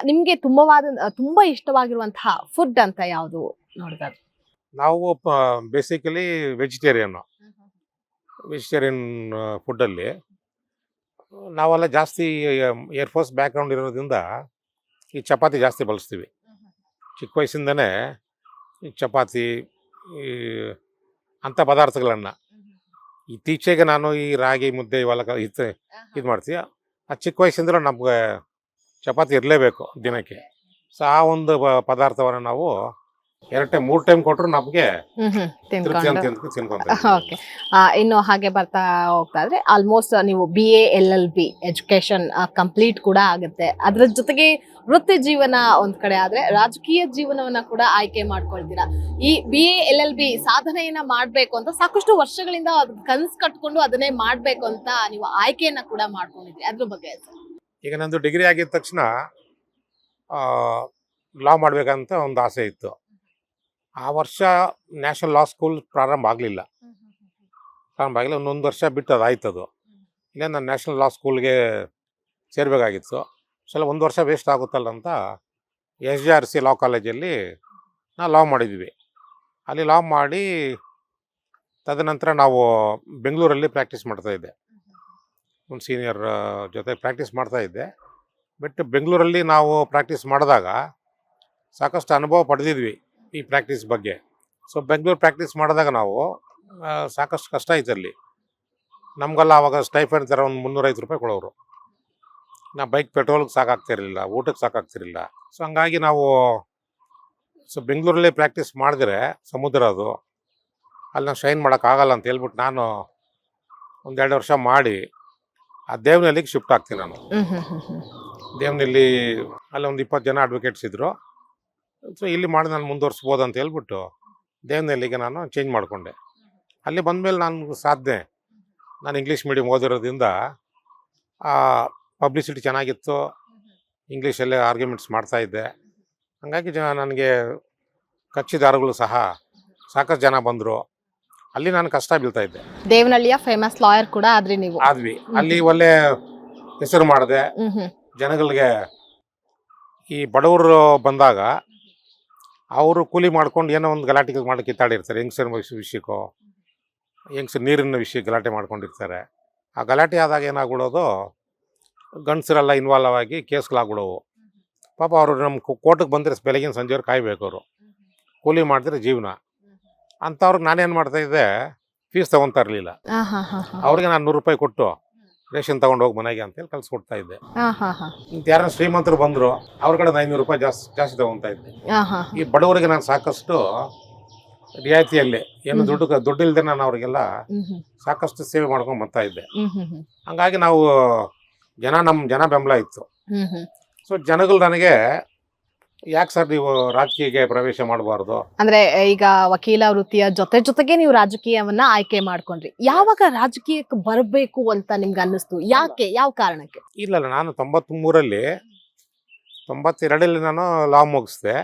Speaker 2: ನಿಮ್ಗೆ ತುಂಬಾ ಇಷ್ಟವಾಗಿರುವಂತಹ ಫುಡ್ ಅಂತ ಯಾವುದು ನೋಡಿದ್ರೆ?
Speaker 1: ನಾವು ಬೇಸಿಕಲಿ ವೆಜಿಟೇರಿಯನ್ ಫುಡ್ಡಲ್ಲಿ ನಾವೆಲ್ಲ ಜಾಸ್ತಿ ಏರ್ಫೋರ್ಸ್ ಬ್ಯಾಕ್ಗ್ರೌಂಡ್ ಇರೋದ್ರಿಂದ ಈ ಚಪಾತಿ ಜಾಸ್ತಿ ಬಳಸ್ತೀವಿ. ಚಿಕ್ಕ ವಯಸ್ಸಿಂದನೇ ಈ ಚಪಾತಿ ಈ ಅಂಥ ಪದಾರ್ಥಗಳನ್ನು. ಇತ್ತೀಚೆಗೆ ನಾನು ಈ ರಾಗಿ ಮುದ್ದೆ ಇವೆಲ್ಲ ಇದು ಮಾಡ್ತೀವಿ. ಆ ಚಿಕ್ಕ ವಯಸ್ಸಿಂದಲೂ ನಮಗೆ ಚಪಾತಿ ಇರಲೇಬೇಕು ದಿನಕ್ಕೆ. ಸೊ ಆ ಒಂದು ಪದಾರ್ಥವನ್ನು ನಾವು 2 ಟೈಮ್ 3 ಟೈಮ್ ಕೊಟ್ಟರು ನಮಗೆ ತೃಪ್ತಿ ಅಂತ ತಿನ್ಕೊಂತೀವಿ.
Speaker 2: ಓಕೆ. ಇನ್ನು ಹಾಗೆ ಬರ್ತಾ ಹೋಗ್ತಾ ಇದ್ರೆ ಆಲ್ಮೋಸ್ಟ್ ನೀವು BA LLB ಎಜುಕೇಶನ್ ಕಂಪ್ಲೀಟ್ ಕೂಡ ಆಗುತ್ತೆ. ಅದ್ರ ಜೊತೆಗೆ ವೃತ್ತಿ ಜೀವನ ಒಂದ್ ಕಡೆ ಆದ್ರೆ ರಾಜಕೀಯ ಜೀವನವನ್ನ ಕೂಡ ಆಯ್ಕೆ ಮಾಡ್ಕೊಳ್ತೀರಾ. ಈ BA LLB ಸಾಧನೆಯನ್ನ ಮಾಡ್ಬೇಕು ಅಂತ ಸಾಕಷ್ಟು ವರ್ಷಗಳಿಂದ ಕನ್ಸ್ ಕಟ್ಕೊಂಡು ಅದನ್ನೇ ಮಾಡ್ಬೇಕು ಅಂತ ನೀವು ಆಯ್ಕೆಯನ್ನ ಕೂಡ ಮಾಡ್ಕೊಂಡಿದ್ರಿ. ಅದ್ರ ಬಗ್ಗೆ
Speaker 1: ಈಗ ನಂದು ಡಿಗ್ರಿ ಆಗಿದ ತಕ್ಷಣ ಲಾ ಮಾಡ್ಬೇಕಂತ ಒಂದು ಆಸೆ ಇತ್ತು. ಆ ವರ್ಷ ನ್ಯಾಷನಲ್ ಲಾ ಸ್ಕೂಲ್ ಪ್ರಾರಂಭ ಆಗಲಿಲ್ಲ. ಒಂದೊಂದು ವರ್ಷ ಬಿಟ್ಟು ಅದಾಯ್ತದು. ಇಲ್ಲ ನಾನು ನ್ಯಾಷನಲ್ ಲಾ ಸ್ಕೂಲ್ಗೆ ಸೇರಬೇಕಾಗಿತ್ತು. ಸಲ 1 ವರ್ಷ ವೇಸ್ಟ್ ಆಗುತ್ತಲ್ಲ ಅಂತ SJRC ಲಾ ಕಾಲೇಜಲ್ಲಿ ನಾವು ಲಾ ಮಾಡಿದ್ವಿ. ಅಲ್ಲಿ ಲಾ ಮಾಡಿ ತದನಂತರ ನಾವು ಬೆಂಗಳೂರಲ್ಲಿ ಪ್ರಾಕ್ಟೀಸ್ ಮಾಡ್ತಾಯಿದ್ದೆ. ಒಂದು ಸೀನಿಯರ್ ಜೊತೆ ಪ್ರಾಕ್ಟೀಸ್ ಮಾಡ್ತಾಯಿದ್ದೆ. ಬಟ್ ಬೆಂಗಳೂರಲ್ಲಿ ನಾವು ಪ್ರಾಕ್ಟೀಸ್ ಮಾಡಿದಾಗ ಸಾಕಷ್ಟು ಅನುಭವ ಪಡೆದಿದ್ವಿ ಈ ಪ್ರಾಕ್ಟೀಸ್ ಬಗ್ಗೆ. ಸೊ ಬೆಂಗಳೂರು ಪ್ರಾಕ್ಟೀಸ್ ಮಾಡಿದಾಗ ನಾವು ಸಾಕಷ್ಟು ಕಷ್ಟ ಆಯ್ತು ಅಲ್ಲಿ. ನಮಗೆಲ್ಲ ಆವಾಗ ಸ್ಟೈಫಂಡ್ ಥರ ಒಂದು 350 ರೂಪಾಯಿ ಕೊಡೋರು. ನಾವು ಬೈಕ್ ಪೆಟ್ರೋಲ್ಗೆ ಸಾಕಾಗ್ತಿರಲಿಲ್ಲ, ಊಟಕ್ಕೆ ಸಾಕಾಗ್ತಿರಲಿಲ್ಲ. ಸೊ ಹಂಗಾಗಿ ನಾವು ಬೆಂಗಳೂರಲ್ಲೇ ಪ್ರಾಕ್ಟೀಸ್ ಮಾಡಿದ್ರೆ ಸಮುದ್ರ ಅದು, ಅಲ್ಲಿ ನಾವು ಶೈನ್ ಮಾಡೋಕ್ಕಾಗಲ್ಲ ಅಂತ ಹೇಳ್ಬಿಟ್ಟು ನಾನು 1-2 ವರ್ಷ ಮಾಡಿ ಆ ದೇವನಹಳ್ಳಿಗೆ ಶಿಫ್ಟ್ ಆಗ್ತೀನಿ ನಾನು. ದೇವನಹಳ್ಳಿ ಅಲ್ಲಿ ಒಂದು 20 ಜನ ಅಡ್ವೊಕೇಟ್ಸ್ ಇದ್ದರು. ಸೊ ಇಲ್ಲಿ ಮಾಡಿ ನಾನು ಮುಂದುವರ್ಸ್ಬೋದು ಅಂತ ಹೇಳ್ಬಿಟ್ಟು ದೇವನಹಳ್ಳಿಗೆ ನಾನು ಚೇಂಜ್ ಮಾಡಿಕೊಂಡೆ. ಅಲ್ಲಿ ಬಂದಮೇಲೆ ನಾನು ಇಂಗ್ಲೀಷ್ ಮೀಡಿಯಮ್ ಓದಿರೋದ್ರಿಂದ ಪಬ್ಲಿಸಿಟಿ ಚೆನ್ನಾಗಿತ್ತು. ಇಂಗ್ಲೀಷಲ್ಲೇ ಆರ್ಗ್ಯುಮೆಂಟ್ಸ್ ಮಾಡ್ತಾಯಿದ್ದೆ. ಹಾಗಾಗಿ ನನಗೆ ಕಕ್ಷಿದಾರಗಳು ಸಹ ಸಾಕಷ್ಟು ಜನ ಬಂದರು. ಅಲ್ಲಿ ನಾನು ಕಷ್ಟ ಬೀಳ್ತಾಯಿದ್ದೆ.
Speaker 2: ದೇವನಹಳ್ಳಿಯ ಫೇಮಸ್ ಲಾಯರ್ ಕೂಡ
Speaker 1: ಆದ್ವಿ. ಅಲ್ಲಿ ಒಳ್ಳೆ ಹೆಸರು ಮಾಡಿದೆ ಜನಗಳಿಗೆ. ಈ ಬಡವರು ಬಂದಾಗ ಅವರು ಕೂಲಿ ಮಾಡ್ಕೊಂಡು ಏನೋ ಒಂದು ಗಲಾಟೆ ಮಾಡಿ ಕಿತ್ತಾಡಿರ್ತಾರೆ. ಹೆಂಗಸರ ವಿಷಯಕ್ಕೋ ನೀರಿನ ವಿಷಯ ಗಲಾಟೆ ಮಾಡ್ಕೊಂಡಿರ್ತಾರೆ. ಆ ಗಲಾಟೆ ಆದಾಗ ಏನಾಗ್ಬಿಡೋದು, ಗಂಡಸರೆಲ್ಲ ಇನ್ವಾಲ್ವ್ ಆಗಿ ಕೇಸ್ಗಳಾಗ್ಬಿಡೋವು. ಪಾಪ ಅವರು ನಮ್ಮ ಕೋರ್ಟಿಗೆ ಬಂದರೆ ಬೆಳಗಿನ ಸಂಜೆಯವ್ರು ಕಾಯಬೇಕು. ಅವರು ಕೂಲಿ ಮಾಡಿದ್ರೆ ಜೀವನ ಅಂಥವ್ರಿಗೆ ನಾನೇನು ಮಾಡ್ತಾಯಿದ್ದೆ, ಫೀಸ್ ತೊಗೊತಾ ಇರಲಿಲ್ಲ. ಅವ್ರಿಗೆ ನಾನು 100 ರೂಪಾಯಿ ಕೊಟ್ಟು ರೇಷನ್ ತೊಗೊಂಡು ಹೋಗಿ ಮನೆಗೆ ಅಂತೇಳಿ ಕಳ್ಸಿಕೊಡ್ತಾ ಇದ್ದೆ. ಯಾರನ್ನ ಶ್ರೀಮಂತರು ಬಂದರು ಅವ್ರ ಕಡೆ 500 ರೂಪಾಯಿ ಜಾಸ್ತಿ ತೊಗೊತಾ ಇದ್ದೆ. ಈ ಬಡವರಿಗೆ ನಾನು ಸಾಕಷ್ಟು ರಿಯಾಯಿತಿಯಲ್ಲಿ ಏನು ದುಡ್ಡು ಇಲ್ಲದೆ ನಾನು ಅವ್ರಿಗೆಲ್ಲ ಸಾಕಷ್ಟು ಸೇವೆ ಮಾಡ್ಕೊಂಡು ಬರ್ತಾ ಇದ್ದೆ. ಹಂಗಾಗಿ ನಾವು ನಮ್ಮ ಜನ ಬೆಂಬಲ ಇತ್ತು. ಸೊ ಜನಗಳು ನನಗೆ ಯಾಕೆ ಸರ್ ನೀವು ರಾಜಕೀಯಕ್ಕೆ ಪ್ರವೇಶ ಮಾಡಬಾರ್ದು
Speaker 2: ಅಂದ್ರೆ, ಈಗ ವಕೀಲ ವೃತ್ತಿಯ ಜೊತೆಗೆ ನೀವು ರಾಜಕೀಯವನ್ನ ಆಯ್ಕೆ ಮಾಡ್ಕೊಂಡ್ರಿ. ಯಾವಾಗ ರಾಜಕೀಯಕ್ಕೆ ಬರಬೇಕು ಅಂತ ನಿಮ್ಗೆ ಅನ್ನಿಸ್ತು? ಯಾಕೆ, ಯಾವ ಕಾರಣಕ್ಕೆ?
Speaker 1: ಇಲ್ಲ, ನಾನು 92ರಲ್ಲಿ ನಾನು ಲಾ ಮುಗಿಸ್ದೆ.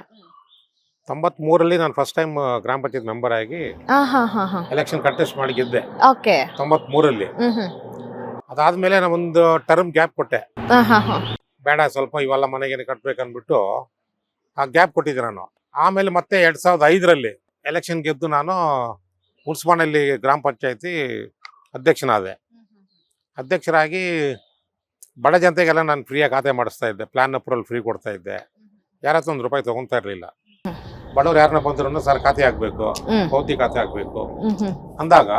Speaker 1: 93ರಲ್ಲಿ ನಾನು ಫಸ್ಟ್ ಟೈಮ್ ಗ್ರಾಮ ಪಂಚಾಯತ್ ಮೆಂಬರ್ ಆಗಿ ಎಲೆಕ್ಷನ್ ಕಂಟೆಸ್ಟ್ ಮಾಡಿ ಗೆದ್ದೆ. 93ರಲ್ಲಿ. ಅದಾದ್ಮೇಲೆ ನಾನು ಒಂದು ಟರ್ಮ್ ಗ್ಯಾಪ್ ಕೊಟ್ಟೆ. ಬೇಡ, ಸ್ವಲ್ಪ ಇವೆಲ್ಲ ಮನೆಗೆ ಕಟ್ಬೇಕನ್ಬಿಟ್ಟು ಆ ಗ್ಯಾಪ್ ಕೊಟ್ಟಿದ್ದೆ ನಾನು. ಆಮೇಲೆ ಮತ್ತೆ 2005ರಲ್ಲಿ ಎಲೆಕ್ಷನ್ ಗೆದ್ದು ನಾನು ಹುಣಸಪಾನಲ್ಲಿ ಗ್ರಾಮ ಪಂಚಾಯತಿ ಅಧ್ಯಕ್ಷರಾಗಿ ಬಡ ಜನತೆಗೆಲ್ಲ ನಾನು ಫ್ರೀಯಾಗಿ ಖಾತೆ ಮಾಡಿಸ್ತಾ ಇದ್ದೆ. ಪ್ಲಾನ್ ಅಪ್ರೂವಲ್ ಫ್ರೀ ಕೊಡ್ತಾ ಇದ್ದೆ. ಯಾರತ್ರ ₹1 ತೊಗೊತಾ ಇರಲಿಲ್ಲ. ಬಡವ್ರು ಯಾರನ್ನ ಬಂದ್ರು ಸರ್ ಖಾತೆ ಆಗಬೇಕು, ಭೌತಿಕ ಖಾತೆ ಆಗಬೇಕು ಅಂದಾಗ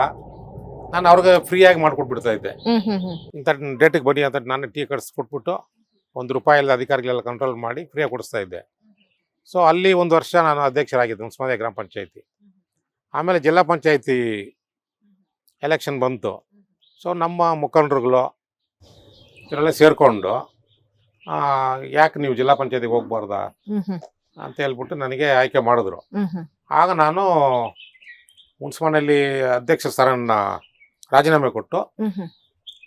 Speaker 1: ನಾನು ಅವ್ರಿಗೆ ಫ್ರೀಯಾಗಿ ಮಾಡ್ಕೊಟ್ಬಿಡ್ತಾ ಇದ್ದೆ. ಇಂಥ ಡೇಟಿಗೆ ಬನ್ನಿ ಅಂತ ನಾನು ಟೀ ಕಟ್ಸ್ಕೊಟ್ಬಿಟ್ಟು ₹1 ಅಧಿಕಾರಿಗಳೆಲ್ಲ ಕಂಟ್ರೋಲ್ ಮಾಡಿ ಫ್ರೀಯಾಗಿ ಕೊಡಿಸ್ತಾ ಇದ್ದೆ. ಸೊ ಅಲ್ಲಿ 1 ವರ್ಷ ನಾನು ಅಧ್ಯಕ್ಷರಾಗಿದ್ದೆ ಹುಣಸಪಾನೆ ಗ್ರಾಮ ಪಂಚಾಯತಿ. ಆಮೇಲೆ ಜಿಲ್ಲಾ ಪಂಚಾಯತಿ ಎಲೆಕ್ಷನ್ ಬಂತು. ಸೊ ನಮ್ಮ ಮುಖಂಡರುಗಳು ಇವರೆಲ್ಲ ಸೇರಿಕೊಂಡು ಯಾಕೆ ನೀವು ಜಿಲ್ಲಾ ಪಂಚಾಯತಿಗೆ ಹೋಗ್ಬಾರ್ದಾ, ಅಂತ ಹೇಳ್ಬಿಟ್ಟು ನನಗೆ ಆಯ್ಕೆ ಮಾಡಿದ್ರು.
Speaker 2: ಹ್ಮ್ ಹ್ಮ್
Speaker 1: ಆಗ ನಾನು ಹುಣಸಮನೆಯಲ್ಲಿ ಅಧ್ಯಕ್ಷ ಸ್ಥಾನನ ರಾಜೀನಾಮೆ ಕೊಟ್ಟು
Speaker 2: ಹ್ಮ್ ಹ್ಮ್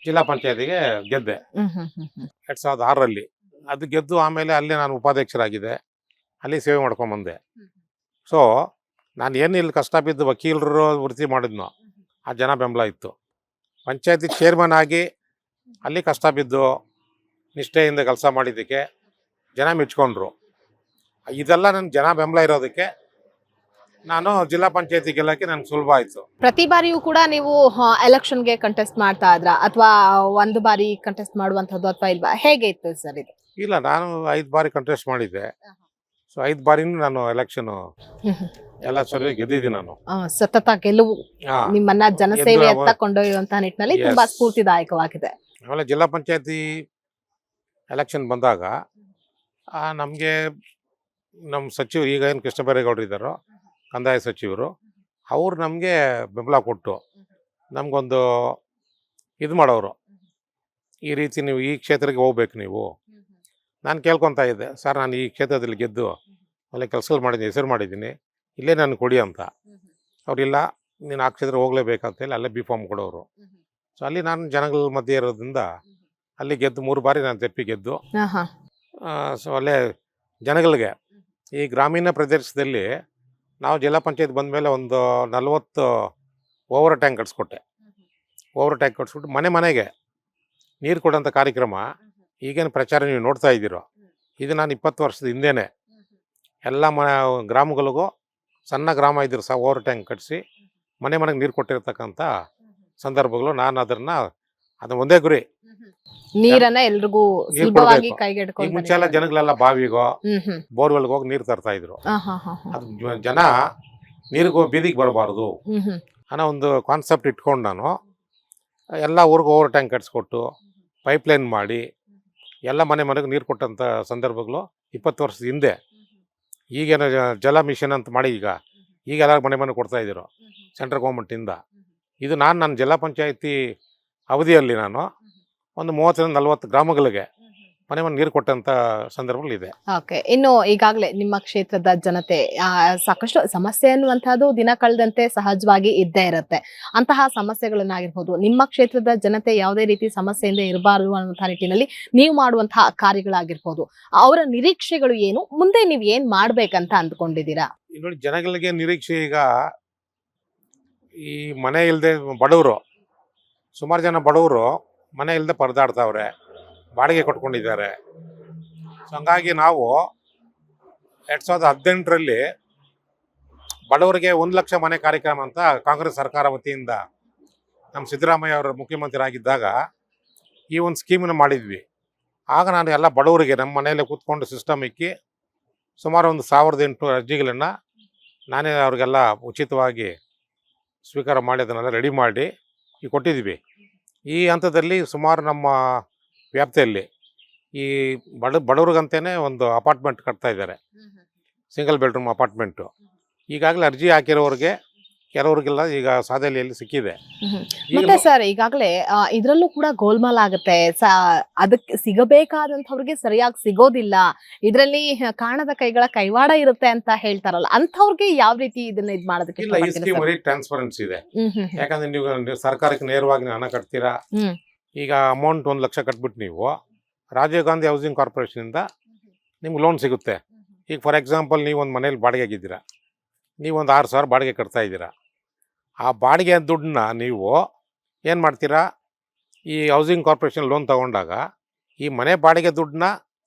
Speaker 1: ಜಿಲ್ಲಾ ಪಂಚಾಯತಿಗೆ ಗೆದ್ದೆ
Speaker 2: ಹ್ಮ್ ಹ್ಮ್ ಹ್ಮ್ ಹ್ಮ್
Speaker 1: 2006ರಲ್ಲಿ. ಅದು ಗೆದ್ದು ಆಮೇಲೆ ಅಲ್ಲಿ ನಾನು ಉಪಾಧ್ಯಕ್ಷರಾಗಿದ್ದೆ, ಅಲ್ಲಿ ಸೇವೆ ಮಾಡ್ಕೊಂಡು ಬಂದೆ. ಸೊ ನಾನು ಏನು ಇಲ್ಲಿ ಕಷ್ಟ ಬಿದ್ದು ವಕೀಲರು ವೃತ್ತಿ ಮಾಡಿದ್ನೋ ಆ ಜನ ಬೆಂಬಲ ಇತ್ತು. ಪಂಚಾಯತಿ ಚೇರ್ಮನ್ ಆಗಿ ಅಲ್ಲಿ ಕಷ್ಟ ಬಿದ್ದು ನಿಷ್ಠೆಯಿಂದ ಕೆಲಸ ಮಾಡಿದ್ದಕ್ಕೆ ಜನ ಮೆಚ್ಕೊಂಡ್ರು. ಇದೆಲ್ಲ ನನ್ನ ಜನ ಬೆಂಬಲ ಇರೋದಕ್ಕೆ ನಾನು ಜಿಲ್ಲಾ ಪಂಚಾಯತಿ ಗೆಲ್ಲಕ್ಕೆ ನನಗೆ ಸುಲಭ ಆಯಿತು.
Speaker 2: ಪ್ರತಿ ಬಾರಿಯೂ ಕೂಡ ನೀವು ಎಲೆಕ್ಷನ್ಗೆ ಕಂಟೆಸ್ಟ್ ಮಾಡ್ತಾ ಇದ್ರ ಅಥವಾ ಒಂದು ಬಾರಿ ಕಂಟೆಸ್ಟ್ ಮಾಡುವಂತದ್ದು ಅಥವಾ ಇಲ್ವಾ, ಹೇಗೆ ಇತ್ತು ಸರ್ ಇದು?
Speaker 1: ಇಲ್ಲ, ನಾನು 5 ಬಾರಿ ಕಂಟೆಸ್ಟ್ ಮಾಡಿದ್ದೆ. ಸೊ 5 ಬಾರಿನೂ ನಾನು ಎಲೆಕ್ಷನ್ ಎಲ್ಲ ಸರಿ ಗೆದ್ದಿದ್ದೀನಿ ನಾನು.
Speaker 2: ಸತತ ಗೆಲುವು
Speaker 1: ಹಾ.
Speaker 2: ನಿಮ್ಮನ್ನ ಜನಸೇವೆ
Speaker 1: ಗೆದ್ದು
Speaker 2: ಎತ್ತ ಕೊಂಡೊಯ್ಯುವಂತಹ ನಿಟ್ಟಿನಲ್ಲಿ
Speaker 1: Yes.
Speaker 2: ತುಂಬಾ ಸ್ಫೂರ್ತಿದಾಯಕವಾಗಿದೆ.
Speaker 1: ಆಮೇಲೆ ಜಿಲ್ಲಾ ಪಂಚಾಯತಿ ಎಲೆಕ್ಷನ್ ಬಂದಾಗ ನಮಗೆ ನಮ್ಮ ಸಚಿವರು ಈಗ ಏನು ಕೃಷ್ಣ ಬೈರೇಗೌಡರು ಇದ್ದಾರೋ ಕಂದಾಯ ಸಚಿವರು, ಅವರು ನಮಗೆ ಬೆಂಬಲ ಕೊಟ್ಟು ನಮಗೊಂದು ಇದು ಮಾಡೋರು, ಈ ರೀತಿ ನೀವು ಈ ಕ್ಷೇತ್ರಕ್ಕೆ ಹೋಗ್ಬೇಕು ನೀವು. ನಾನು ಕೇಳ್ಕೊತಾ ಇದ್ದೆ, ಸರ್ ನಾನು ಈ ಕ್ಷೇತ್ರದಲ್ಲಿ ಗೆದ್ದು ಒಳ್ಳೆ ಕೆಲಸಗಳು ಮಾಡಿದ್ದೀನಿ, ಹೆಸರು ಮಾಡಿದ್ದೀನಿ, ಇಲ್ಲೇ ನಾನು ಕೊಡಿ ಅಂತ. ಅವರಿಲ್ಲ, ನೀನು ಆ ಕ್ಷೇತ್ರ ಹೋಗ್ಲೇಬೇಕಂತೇಳಿ ಅಲ್ಲೇ ಬಿ ಫಾರ್ಮ್ ಕೊಡೋರು. ಸೊ ಅಲ್ಲಿ ನಾನು ಜನಗಳ ಮಧ್ಯೆ ಇರೋದ್ರಿಂದ ಅಲ್ಲಿ ಗೆದ್ದು 3 ಬಾರಿ ನಾನು ತೆಪ್ಪಿ ಗೆದ್ದು.
Speaker 2: ಆಹಾ.
Speaker 1: ಸೊ ಅಲ್ಲೇ ಜನಗಳಿಗೆ ಈ ಗ್ರಾಮೀಣ ಪ್ರದೇಶದಲ್ಲಿ ನಾವು ಜಿಲ್ಲಾ ಪಂಚಾಯತ್ ಬಂದ ಮೇಲೆ ಒಂದು 40 ಓವರ್ ಟ್ಯಾಂಕ್ ಕಟ್ಸ್ಕೊಟ್ಟೆ. ಓವರ್ ಟ್ಯಾಂಕ್ ಕಟ್ಸ್ಬಿಟ್ಟು ಮನೆ ಮನೆಗೆ ನೀರು ಕೊಡೋಂಥ ಕಾರ್ಯಕ್ರಮ ಈಗೇನು ಪ್ರಚಾರ ನೀವು ನೋಡ್ತಾ ಇದ್ದೀರೋ, ಇದು ನಾನು 20 ವರ್ಷದ ಹಿಂದೆನೇ ಎಲ್ಲ ಗ್ರಾಮಗಳಿಗೂ, ಸಣ್ಣ ಗ್ರಾಮ ಇದ್ದರೂ ಸಹ ಓವರ್ ಟ್ಯಾಂಕ್ ಕಟ್ಟಿಸಿ ಮನೆ ಮನೆಗೆ ನೀರು ಕೊಟ್ಟಿರ್ತಕ್ಕಂಥ ಸಂದರ್ಭಗಳು. ನಾನು ಅದು ಒಂದೇ ಗುರಿ,
Speaker 2: ನೀರನ್ನ ಎಲ್ರಿಗೂ
Speaker 1: ನೀರ್
Speaker 2: ಸುಲಭವಾಗಿ
Speaker 1: ಕೊಡ್ಬೇಕು.
Speaker 2: ಕೈಗೆಡ್ಕೊಂಡು
Speaker 1: ಈಗ ಮುಂಚೆ ಎಲ್ಲ ಜನಗಳೆಲ್ಲ ಬಾವಿಗೋ
Speaker 2: ಹ್ಮ್ ಹ್ಮ್
Speaker 1: ಬೋರ್ವೆಲ್ಗೆ ಹೋಗಿ ನೀರು ತರ್ತಾ ಇದ್ರು. ಅದು ಜನ ನೀರಿಗೂ ಬೀದಿಗೆ ಬರಬಾರ್ದು
Speaker 2: ಹ್ಮ್ ಹ್ಮ್
Speaker 1: ಅನ್ನೋ ಒಂದು ಕಾನ್ಸೆಪ್ಟ್ ಇಟ್ಕೊಂಡು ನಾನು ಎಲ್ಲ ಊರಿಗೂ ಓವರ್ ಟ್ಯಾಂಕ್ ಕಟ್ಸ್ಕೊಟ್ಟು ಪೈಪ್ಲೈನ್ ಮಾಡಿ ಎಲ್ಲ ಮನೆ ಮನೆಗೆ ನೀರು ಕೊಟ್ಟಂಥ ಸಂದರ್ಭಗಳು 20 ವರ್ಷದ ಹಿಂದೆ. ಈಗೇನು ಜಲ ಮಿಷನ್ ಅಂತ ಮಾಡಿ ಈಗ ಎಲ್ಲ ಮನೆ ಮನೆ ಕೊಡ್ತಾ ಇದ್ದೀರೋ ಸೆಂಟ್ರಲ್ ಗೌರ್ಮೆಂಟಿಂದ. ಇದು ನನ್ನ ಜಿಲ್ಲಾ ಪಂಚಾಯತಿ ಅವಧಿಯಲ್ಲಿ ನಾನು ಒಂದು 30-40 ಗ್ರಾಮಗಳಿಗೆ ಮನೆ ಮನೆ ನೀರು ಕೊಟ್ಟಂಥ ಸಂದರ್ಭಗಳಿದೆ.
Speaker 2: ಓಕೆ. ಇನ್ನು ಈಗಾಗಲೇ ನಿಮ್ಮ ಕ್ಷೇತ್ರದ ಜನತೆ ಸಾಕಷ್ಟು ಸಮಸ್ಯೆ ಅನ್ನುವಂಥದ್ದು ದಿನ ಕಳೆದಂತೆ ಸಹಜವಾಗಿ ಇದ್ದೇ ಇರುತ್ತೆ. ಅಂತಹ ಸಮಸ್ಯೆಗಳನ್ನಾಗಿರ್ಬೋದು, ನಿಮ್ಮ ಕ್ಷೇತ್ರದ ಜನತೆ ಯಾವುದೇ ರೀತಿ ಸಮಸ್ಯೆಯಿಂದ ಇರಬಾರದು ಅನ್ನುವಂಥ ನಿಟ್ಟಿನಲ್ಲಿ ನೀವು ಮಾಡುವಂತಹ ಕಾರ್ಯಗಳಾಗಿರ್ಬೋದು, ಅವರ ನಿರೀಕ್ಷೆಗಳು ಏನು, ಮುಂದೆ ನೀವು ಏನ್ ಮಾಡ್ಬೇಕಂತ ಅಂದ್ಕೊಂಡಿದ್ದೀರಾ?
Speaker 1: ನೋಡಿ, ಜನಗಳಿಗೆ ನಿರೀಕ್ಷೆ ಈಗ ಈ ಮನೆ ಇಲ್ಲದೆ ಬಡವರು, ಸುಮಾರು ಜನ ಬಡವರು ಮನೆ ಇಲ್ಲದೆ ಪರದಾಡ್ತಾವ್ರೆ, ಬಾಡಿಗೆ ಕೊಟ್ಕೊಂಡಿದ್ದಾರೆ. ಸೊ ಹಂಗಾಗಿ ನಾವು 2018ರಲ್ಲಿ ಬಡವರಿಗೆ 1 ಲಕ್ಷ ಮನೆ ಕಾರ್ಯಕ್ರಮ ಅಂತ ಕಾಂಗ್ರೆಸ್ ಸರ್ಕಾರ ವತಿಯಿಂದ ನಮ್ಮ ಸಿದ್ದರಾಮಯ್ಯ ಅವರು ಮುಖ್ಯಮಂತ್ರಿ ಆಗಿದ್ದಾಗ ಈ ಒಂದು ಸ್ಕೀಮನ್ನು ಮಾಡಿದ್ವಿ. ಆಗ ನಾನು ಎಲ್ಲ ಬಡವರಿಗೆ ನಮ್ಮ ಮನೆಯಲ್ಲೇ ಕೂತ್ಕೊಂಡು ಸಿಸ್ಟಮ್ ಇಕ್ಕಿ ಸುಮಾರು ಒಂದು 1800 ಅರ್ಜಿಗಳನ್ನು ನಾನೇ ಅವ್ರಿಗೆಲ್ಲ ಉಚಿತವಾಗಿ ಸ್ವೀಕಾರ ಮಾಡಿ ಅದನ್ನೆಲ್ಲ ರೆಡಿ ಮಾಡಿ ಈಗ ಕೊಟ್ಟಿದ್ವಿ. ಈ ಹಂತದಲ್ಲಿ ಸುಮಾರು ನಮ್ಮ ವ್ಯಾಪ್ತಿಯಲ್ಲಿ ಈ ಬಡವ್ರಿಗಂತೇನೆ ಒಂದು ಅಪಾರ್ಟ್ಮೆಂಟ್ ಕಟ್ತಾ ಇದ್ದಾರೆ, ಸಿಂಗಲ್ ಬೆಡ್ರೂಮ್ ಅಪಾರ್ಟ್ಮೆಂಟು. ಈಗಾಗಲೇ ಅರ್ಜಿ ಹಾಕಿರೋರಿಗೆ ಕೆಲವ್ರಿಗೆಲ್ಲ ಈಗ ಸಾಧನೆಯಲ್ಲಿ ಸಿಕ್ಕಿದೆ.
Speaker 2: ಮತ್ತೆ ಸರ್, ಈಗಾಗಲೇ ಇದ್ರಲ್ಲೂ ಕೂಡ ಗೋಲ್ಮಾಲ್ ಆಗುತ್ತೆ. ಅದಕ್ಕೆ ಸಿಗಬೇಕಾದಂಥವ್ರಿಗೆ ಸರಿಯಾಗಿ ಸಿಗೋದಿಲ್ಲ, ಇದರಲ್ಲಿ ಕಾಣದ ಕೈಗಳ ಕೈವಾಡ ಇರುತ್ತೆ ಅಂತ ಹೇಳ್ತಾರಲ್ಲ, ಅಂಥವ್ರಿಗೆ ಯಾವ ರೀತಿ ಇದನ್ನ ಇದ್ ಮಾಡೋದಕ್ಕೆ?
Speaker 1: ಇಲ್ಲ, ಈ ಸ್ಕೀಮ್ ವೆರಿ ಟ್ರಾನ್ಸ್ಪರೆನ್ಸಿ ಇದೆ. ಯಾಕಂದ್ರೆ ನೀವು ಸರ್ಕಾರಕ್ಕೆ ನೇರವಾಗಿ ಹಣ ಕಟ್ತೀರಾ. ಈಗ ಅಮೌಂಟ್ 1 ಲಕ್ಷ ಕಟ್ಬಿಟ್ಟು ನೀವು ರಾಜೀವ್ ಗಾಂಧಿ ಹೌಸಿಂಗ್ ಕಾರ್ಪೊರೇಷನ್ ಇಂದ ನಿಮ್ಗೆ ಲೋನ್ ಸಿಗುತ್ತೆ. ಈಗ ಫಾರ್ ಎಕ್ಸಾಂಪಲ್ ನೀವು ಒಂದು ಮನೇಲಿ ಬಾಡಿಗೆ ಆಗಿದ್ದೀರಾ, ನೀವು ಒಂದು 6,000 ಬಾಡಿಗೆ ಕಟ್ತಾ ಇದ್ದೀರಾ. ಆ ಬಾಡಿಗೆ ದುಡ್ಡನ್ನ ನೀವು ಏನು ಮಾಡ್ತೀರಾ, ಈ ಹೌಸಿಂಗ್ ಕಾರ್ಪೊರೇಷನ್ ಲೋನ್ ತಗೊಂಡಾಗ ಈ ಮನೆ ಬಾಡಿಗೆ ದುಡ್ಡನ್ನ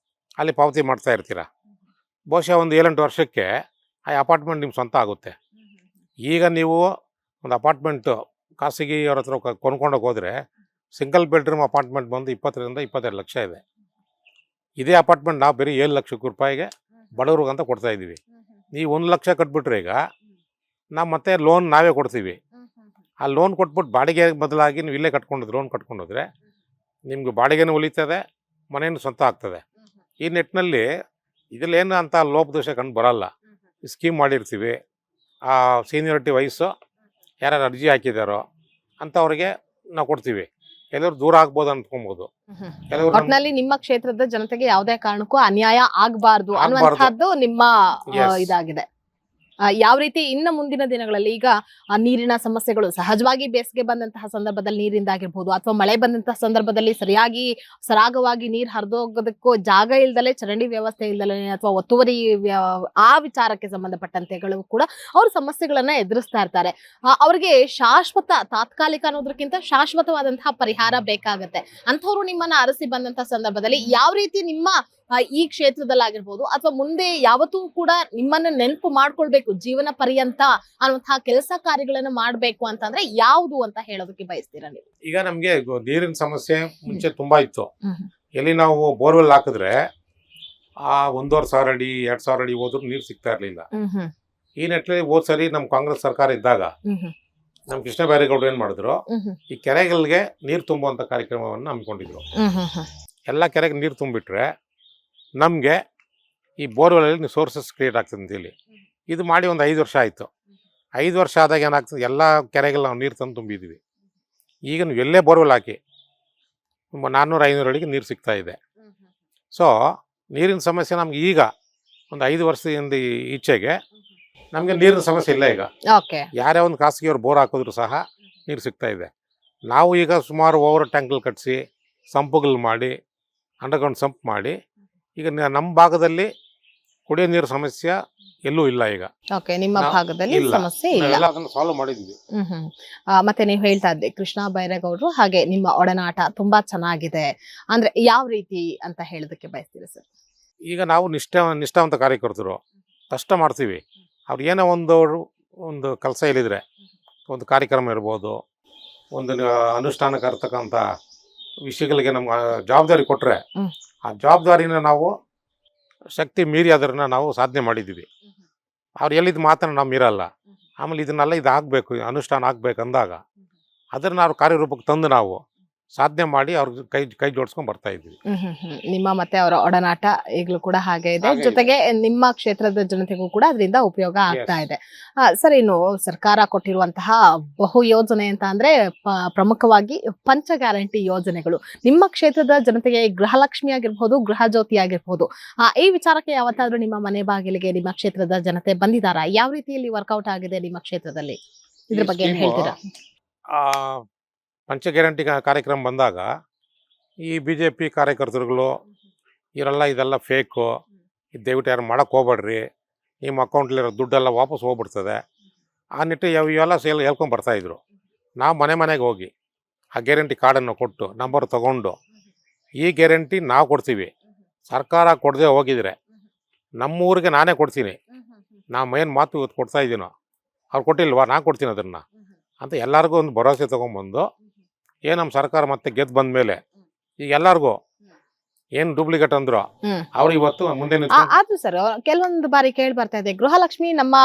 Speaker 1: ಅಲ್ಲಿ ಪಾವತಿ ಮಾಡ್ತಾ ಇರ್ತೀರ. ಬಹುಶಃ ಒಂದು 7-8 ವರ್ಷಕ್ಕೆ ಆ ಅಪಾರ್ಟ್ಮೆಂಟ್ ನಿಮ್ಮ ಸ್ವಂತ ಆಗುತ್ತೆ. ಈಗ ನೀವು ಒಂದು ಅಪಾರ್ಟ್ಮೆಂಟು ಖಾಸಗಿಯವ್ರ ಹತ್ರ ಕೊಂಡ್ಕೊಂಡೋಗಿ ಹೋದರೆ ಸಿಂಗಲ್ ಬೆಡ್ರೂಮ್ ಅಪಾರ್ಟ್ಮೆಂಟ್ ಬಂದು 20-22 ಲಕ್ಷ ಇದೆ. ಇದೇ ಅಪಾರ್ಟ್ಮೆಂಟ್ ನಾವು ಬರೀ 7 ಲಕ್ಷ ರೂಪಾಯಿಗೆ ಬಡವ್ರಿಗಂತ ಕೊಡ್ತಾ ಇದ್ದೀವಿ. ನೀವು 1 ಲಕ್ಷ ಕಟ್ಬಿಟ್ರೆ ಈಗ ನಾವು ಮತ್ತೆ ಲೋನ್ ನಾವೇ ಕೊಡ್ತೀವಿ. ಆ ಲೋನ್ ಕೊಟ್ಬಿಟ್ಟು ಬಾಡಿಗೆ ಬದಲಾಗಿ ನೀವು ಇಲ್ಲೇ ಲೋನ್ ಕಟ್ಕೊಂಡೋದ್ರೆ ನಿಮ್ಗೆ ಬಾಡಿಗೆನೂ ಉಳಿತದೆ, ಮನೆಯೂ ಸ್ವಂತ ಆಗ್ತದೆ. ಈ ನಿಟ್ಟಿನಲ್ಲಿ ಇದರಲ್ಲೇನು ಅಂತ ಲೋಪದೋಷ ಕಂಡು ಬರಲ್ಲ. ಸ್ಕೀಮ್ ಮಾಡಿರ್ತೀವಿ. ಆ ಸೀನಿಯರಿಟಿ ವಯಸ್ಸು ಯಾರ್ಯಾರು ಅರ್ಜಿ ಹಾಕಿದಾರೋ ಅಂಥವ್ರಿಗೆ ನಾವು ಕೊಡ್ತೀವಿ. ಕೆಲವರು ದೂರ ಆಗ್ಬೋದು ಅನ್ಕೊಬಹುದು. ಕೆಲವರು
Speaker 2: ಒಟ್ನಲ್ಲಿ ನಿಮ್ಮ ಕ್ಷೇತ್ರದ ಜನತೆಗೆ ಯಾವುದೇ ಕಾರಣಕ್ಕೂ ಅನ್ಯಾಯ ಆಗಬಾರ್ದು
Speaker 1: ಆಗ್ಬಾರ್ದು.
Speaker 2: ಅನ್ನುವಂಥದ್ದು ನಿಮ್ಮ
Speaker 1: Yes.
Speaker 2: ಇದಾಗಿದೆ. ಯಾವ ರೀತಿ ಇನ್ನು ಮುಂದಿನ ದಿನಗಳಲ್ಲಿ ಈಗ ನೀರಿನ ಸಮಸ್ಯೆಗಳು ಸಹಜವಾಗಿ ಬೇಸಿಗೆ ಬಂದಂತಹ ಸಂದರ್ಭದಲ್ಲಿ ನೀರಿಂದಾಗಿರ್ಬೋದು ಅಥವಾ ಮಳೆ ಬಂದಂತಹ ಸಂದರ್ಭದಲ್ಲಿ ಸರಿಯಾಗಿ ಸರಾಗವಾಗಿ ನೀರು ಹರಿದೋಗೋದಕ್ಕೂ ಜಾಗ ಇಲ್ದಲೆ, ಚರಂಡಿ ವ್ಯವಸ್ಥೆ ಇಲ್ದಲೆ ಅಥವಾ ಒತ್ತುವರಿ ಆ ವಿಚಾರಕ್ಕೆ ಸಂಬಂಧಪಟ್ಟಂತೆಗಳು ಕೂಡ ಅವ್ರ ಸಮಸ್ಯೆಗಳನ್ನ ಎದುರಿಸ್ತಾ ಇರ್ತಾರೆ. ಅವ್ರಿಗೆ ಶಾಶ್ವತ, ತಾತ್ಕಾಲಿಕ ಅನ್ನೋದಕ್ಕಿಂತ ಶಾಶ್ವತವಾದಂತಹ ಪರಿಹಾರ ಬೇಕಾಗತ್ತೆ. ಅಂಥವ್ರು ನಿಮ್ಮನ್ನ ಅರಸಿ ಬಂದಂತಹ ಸಂದರ್ಭದಲ್ಲಿ ಯಾವ ರೀತಿ ನಿಮ್ಮ ಈ ಕ್ಷೇತ್ರದಲ್ಲಾಗಿರ್ಬೋದು ಅಥವಾ ಮುಂದೆ ಯಾವತ್ತೂ ಕೂಡ ನಿಮ್ಮನ್ನ ನೆನಪು ಮಾಡ್ಕೊಳ್ಬೇಕು ಜೀವನ ಪರ್ಯಂತ ಅನ್ನುವಂತಹ ಕೆಲಸ ಕಾರ್ಯಗಳನ್ನ ಮಾಡ್ಬೇಕು ಅಂತಂದ್ರೆ ಯಾವುದು ಅಂತ ಹೇಳೋದಕ್ಕೆ ಬಯಸ್ತೀರಾ ನೀವು?
Speaker 1: ಈಗ ನಮ್ಗೆ ನೀರಿನ ಸಮಸ್ಯೆ ಮುಂಚೆ ತುಂಬಾ ಇತ್ತು. ಎಲ್ಲಿ ನಾವು ಬೋರ್ವೆಲ್ ಹಾಕಿದ್ರೆ ಆ 1,500 ಅಡಿ 2,000 ಅಡಿ ಹೋದ್ರು ನೀರು ಸಿಗ್ತಾ ಇರ್ಲಿಲ್ಲ. ಈ ನೆಟ್ಲಿ ಹೋದ್ ಸರಿ ನಮ್ ಕಾಂಗ್ರೆಸ್ ಸರ್ಕಾರ ಇದ್ದಾಗ ನಮ್ ಕೃಷ್ಣ ಬೈರೇಗೌಡರು ಏನ್ ಮಾಡಿದ್ರು, ಈ ಕೆರೆಗಳಿಗೆ ನೀರು ತುಂಬುವಂತ ಕಾರ್ಯಕ್ರಮವನ್ನು ಹಮ್ಮಿಕೊಂಡಿದ್ರು. ಎಲ್ಲ ಕೆರೆಗೆ ನೀರು ತುಂಬಿಟ್ರೆ ನಮ್ಗೆ ಈ ಬೋರ್ವೆಲ್ ಅಲ್ಲಿ ಸೋರ್ಸಸ್ ಕ್ರಿಯೇಟ್ ಆಗ್ತದೆ ಅಂತೇಳಿ ಇದು ಮಾಡಿ ಒಂದು 5 ವರ್ಷ ಆಯ್ತು. 5 ವರ್ಷ ಆದಾಗ ಏನಾಗ್ತದೆ, ಎಲ್ಲ ಕೆರೆಗಳು ನಾವು ನೀರು ತಂದು ತುಂಬಿದ್ವಿ. ಈಗ ನೀವು ಎಲ್ಲೇ ಬೋರ್ವೆಲ್ ಹಾಕಿ 400-500 ಅಡಿಗೆ ನೀರು ಸಿಗ್ತಾ ಇದೆ. ಸೊ ನೀರಿನ ಸಮಸ್ಯೆ ನಮ್ಗೆ ಈಗ ಒಂದು 5 ವರ್ಷದಿಂದ ಈಚೆಗೆ ನಮಗೆ ನೀರಿನ ಸಮಸ್ಯೆ ಇಲ್ಲ. ಈಗ ಯಾರೇ ಒಂದು ಖಾಸಗಿಯವ್ರು ಬೋರ್ ಹಾಕಿದ್ರು ಸಹ ನೀರು ಸಿಗ್ತಾ ಇದೆ. ನಾವು ಈಗ ಸುಮಾರು ಓವರ್ ಟ್ಯಾಂಕ್ಗಳು ಕಟ್ಟಿಸಿ ಸಂಪುಗಳು ಮಾಡಿ ಅಂಡರ್ಗ್ರೌಂಡ್ ಸಂಪ್ ಮಾಡಿ ಈಗ ನಮ್ಮ ಭಾಗದಲ್ಲಿ ಕುಡಿಯೋ ನೀರು ಸಮಸ್ಯೆ ಎಲ್ಲೂ ಇಲ್ಲ. ಈಗ
Speaker 2: ನಿಮ್ಮ ಭಾಗದಲ್ಲಿ
Speaker 1: ಇಲ್ಲ.
Speaker 2: ಸಮಸ್ಯೆ ಇಲ್ಲ.
Speaker 1: ನಾವೆಲ್ಲ ಅದನ್ನ ಸಾಲ್ವ್ ಮಾಡಿದ್ವಿ.
Speaker 2: ಮತ್ತೆ ನೀವು ಹೇಳ್ತಾ ಇದ್ದೆ ಕೃಷ್ಣ ಬೈರೇಗೌಡರು ಹಾಗೆ ನಿಮ್ಮ ಒಡನಾಟ ತುಂಬಾ ಚೆನ್ನಾಗಿದೆ ಅಂದ್ರೆ ಯಾವ ರೀತಿ ಅಂತ ಹೇಳೋದಕ್ಕೆ ಬಯಸ್ತೀರಾ ಸರ್?
Speaker 1: ಈಗ ನಾವು ನಿಷ್ಠಾವಂತ ಕಾರ್ಯಕರ್ತರು, ಕಷ್ಟ ಮಾಡ್ತೀವಿ. ಅವ್ರು ಏನೋ ಒಂದು ಕೆಲಸ ಹೇಳಿದ್ರೆ, ಒಂದು ಕಾರ್ಯಕ್ರಮ ಇರ್ಬೋದು, ಒಂದು ಅನುಷ್ಠಾನಕ್ಕೆ ಇರ್ತಕ್ಕಂಥ ವಿಷಯಗಳಿಗೆ ನಮ್ಗೆ ಜವಾಬ್ದಾರಿ ಕೊಟ್ಟರೆ ಆ ಜವಾಬ್ದಾರಿನ ನಾವು ಶಕ್ತಿ ಮೀರಿ ಅದನ್ನ ನಾವು ಸಾಧನೆ ಮಾಡಿದ್ದೀವಿ. ಅವ್ರು ಎಲ್ಲಿದ್ದು ಮಾತನ್ನ ನಾವು ಮೀರಲ್ಲ. ಆಮೇಲೆ ಇದನ್ನೆಲ್ಲ ಆಗಬೇಕು, ಅನುಷ್ಠಾನ ಆಗ್ಬೇಕು ಅಂದಾಗ ಅದನ್ನ ನಾವು ಕಾರ್ಯರೂಪಕ್ಕೆ ತಂದು ನಾವು ಸಾಧನೆ ಮಾಡಿ ಅವ್ರಿಗೆ ಕೈ ಜೋಡಿಸ್ಕೊಂಡು ಬರ್ತಾ ಇದ್ವಿ.
Speaker 2: ನಿಮ್ಮ ಮತ್ತೆ ಅವರ ಒಡನಾಟ ಈಗಲೂ ಕೂಡ ಹಾಗೆ ಇದೆ. ಜೊತೆಗೆ ನಿಮ್ಮ ಕ್ಷೇತ್ರದ ಜನತೆಗೂ ಕೂಡ ಅದರಿಂದ ಉಪಯೋಗ ಆಗ್ತಾ ಇದೆ. ಸರ್, ಇನ್ನು ಸರ್ಕಾರ ಕೊಟ್ಟಿರುವಂತಹ ಬಹು ಯೋಜನೆ ಅಂತ ಅಂದ್ರೆ ಪ್ರಮುಖವಾಗಿ ಪಂಚ ಗ್ಯಾರಂಟಿ ಯೋಜನೆಗಳು ನಿಮ್ಮ ಕ್ಷೇತ್ರದ ಜನತೆಗೆ ಗೃಹಲಕ್ಷ್ಮಿ ಆಗಿರ್ಬೋದು, ಗೃಹ ಜ್ಯೋತಿ ಆಗಿರ್ಬೋದು, ಈ ವಿಚಾರಕ್ಕೆ ಯಾವತ್ತಾದ್ರೂ ನಿಮ್ಮ ಮನೆ ಬಾಗಿಲಿಗೆ ನಿಮ್ಮ ಕ್ಷೇತ್ರದ ಜನತೆ ಬಂದಿದ್ದಾರಾ? ಯಾವ ರೀತಿಯಲ್ಲಿ ವರ್ಕೌಟ್ ಆಗಿದೆ ನಿಮ್ಮ ಕ್ಷೇತ್ರದಲ್ಲಿ? ಇದ್ರ ಬಗ್ಗೆ ಏನ್ ಹೇಳ್ತೀರಾ?
Speaker 1: ಪಂಚ ಗ್ಯಾರಂಟಿ ಕಾರ್ಯಕ್ರಮ ಬಂದಾಗ ಈ BJP ಕಾರ್ಯಕರ್ತರುಗಳು ಇದೆಲ್ಲ ಫೇಕು, ದಯವಿಟ್ಟು ಯಾರು ಮಾಡೋಕ್ಕೆ ಹೋಗ್ಬೇಡ್ರಿ, ನಿಮ್ಮ ಅಕೌಂಟ್ಲಿರೋ ದುಡ್ಡೆಲ್ಲ ವಾಪಸ್ ಹೋಗ್ಬಿಡ್ತದೆ, ಆ ನಿಟ್ಟಿಗೆ ಇವೆಲ್ಲ ಹೇಳ್ಕೊಂಡು ಬರ್ತಾಯಿದ್ರು. ನಾವು ಮನೆಗೆ ಹೋಗಿ ಆ ಗ್ಯಾರಂಟಿ ಕಾರ್ಡನ್ನು ಕೊಟ್ಟು ನಂಬರ್ ತೊಗೊಂಡು ಈ ಗ್ಯಾರಂಟಿ ನಾವು ಕೊಡ್ತೀವಿ, ಸರ್ಕಾರ ಕೊಡದೆ ಹೋಗಿದ್ರೆ ನಮ್ಮೂರಿಗೆ ನಾನೇ ಕೊಡ್ತೀನಿ, ನಾವು ಏನು ಮಾತು ಇವತ್ತು ಕೊಡ್ತಾ ಇದ್ದೀನೋ ಅವ್ರು ಕೊಟ್ಟಿಲ್ವಾ, ನಾನು ಕೊಡ್ತೀನಿ ಅದನ್ನು ಅಂತ ಎಲ್ಲರಿಗೂ ಒಂದು ಭರವಸೆ ತೊಗೊಂಬಂದು ನಮ್ಮ ಸರ್ಕಾರ ಮತ್ತೆ ಗೆದ್ದು ಬಂದ ಮೇಲೆ ಈಗ ಎಲ್ಲರಿಗೂ ಏನು ಡೂಪ್ಲಿಕೇಟ್ ಅಂದ್ರು ಅವ್ರು ಇವತ್ತು ಮುಂದೆ
Speaker 2: ಆದ್ರೂ ಸರ್ ಕೆಲವೊಂದು ಬಾರಿ ಕೇಳಿ ಬರ್ತಾ ಇದೆ, ಗೃಹಲಕ್ಷ್ಮಿ ನಮ್ಮ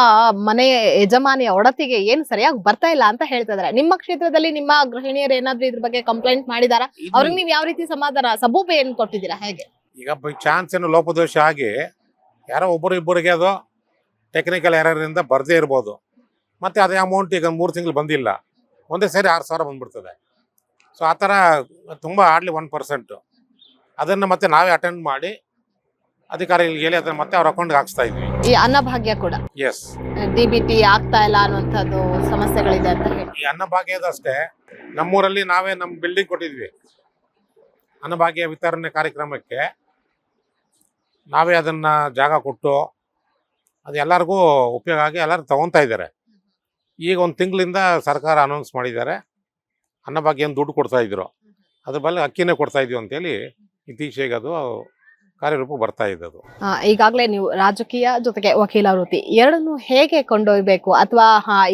Speaker 2: ಮನೆ ಯಜಮಾನಿಯ ಒಡತಿಗೆ ಏನು ಸರಿಯಾಗಿ ಬರ್ತಾ ಇಲ್ಲ ಅಂತ ಹೇಳ್ತಾ ಇದಾರೆ. ನಿಮ್ಮ ಕ್ಷೇತ್ರದಲ್ಲಿ ನಿಮ್ಮ ಗೃಹಿಣಿಯರು ಏನಾದ್ರು ಇದ್ರ ಬಗ್ಗೆ ಕಂಪ್ಲೇಂಟ್ ಮಾಡಿದಾರಾ? ಅವ್ರಿಗೆ ನೀವು ಯಾವ ರೀತಿ ಸಮಾಧಾನ ಸಬೂಬ ಏನ್ ಕೊಟ್ಟಿದ್ದೀರಾ? ಹೇಗೆ
Speaker 1: ಈಗ ಬೈ ಚಾನ್ಸ್ ಏನು ಲೋಪದೋಷ ಆಗಿ ಯಾರೋ ಇಬ್ಬರಿಗೆ ಅದು ಟೆಕ್ನಿಕಲ್ ಎರರಿಂದ ಬರ್ದೇ ಇರ್ಬೋದು. ಮತ್ತೆ ಅದೇ ಅಮೌಂಟ್ ಈಗ 3 ತಿಂಗಳು ಬಂದಿಲ್ಲ, ಒಂದೇ ಸೇರಿ 6,000 ಬಂದ್ಬಿಡ್ತದೆ. ಸೊ ಆ ಥರ ತುಂಬ ಆಡ್ಲಿ 1%. ಅದನ್ನು ಮತ್ತೆ ನಾವೇ ಅಟೆಂಡ್ ಮಾಡಿ ಅಧಿಕಾರಿಗಳಿಗೆ ಹೇಳಿ ಅದನ್ನ ಮತ್ತೆ ಅವ್ರ ಅಕೌಂಟ್ಗೆ ಹಾಕ್ಸ್ತಾ ಇದ್ವಿ.
Speaker 2: ಈ ಅನ್ನಭಾಗ್ಯ ಕೂಡ
Speaker 1: ಎಸ್
Speaker 2: DBT ಆಗ್ತಾ ಇಲ್ಲ ಅನ್ನುವಂಥದ್ದು ಸಮಸ್ಯೆಗಳಿದೆ ಅಂತ ಹೇಳಿ
Speaker 1: ಈ ಅನ್ನಭಾಗ್ಯದ ಅಷ್ಟೇ ನಮ್ಮೂರಲ್ಲಿ ನಾವೇ ನಮ್ಮ ಬಿಲ್ಡಿಂಗ್ ಕೊಟ್ಟಿದ್ವಿ. ಅನ್ನಭಾಗ್ಯ ವಿತರಣೆ ಕಾರ್ಯಕ್ರಮಕ್ಕೆ ನಾವೇ ಅದನ್ನ ಜಾಗ ಕೊಟ್ಟು ಅದು ಎಲ್ಲರಿಗೂ ಉಪಯೋಗ ಆಗಿ ಎಲ್ಲರೂ ತಗೊತಾ ಇದ್ದಾರೆ. ಈಗ 1 ತಿಂಗಳಿಂದ ಸರ್ಕಾರ ಅನೌನ್ಸ್ ಮಾಡಿದ್ದಾರೆ, ಅನ್ನಭಾಗ್ಯ ದುಡ್ಡು ಕೊಡ್ತಾ ಇದ್ರು, ಅದ್ರ ಬದಲು ಅಕ್ಕಿನೇ ಕೊಡ್ತಾ ಇದೀವಿ ಅಂತೇಳಿ ಇತ್ತೀಚೆಗೆ ಅದು ಕಾರ್ಯರೂಪ ಬರ್ತಾ ಇದ್ದದು.
Speaker 2: ಈಗಾಗಲೇ ನೀವು ರಾಜಕೀಯ ಜೊತೆಗೆ ವಕೀಲ ವೃತ್ತಿ ಎರಡನ್ನೂ ಹೇಗೆ ಕೊಂಡೊಯ್ಬೇಕು, ಅಥವಾ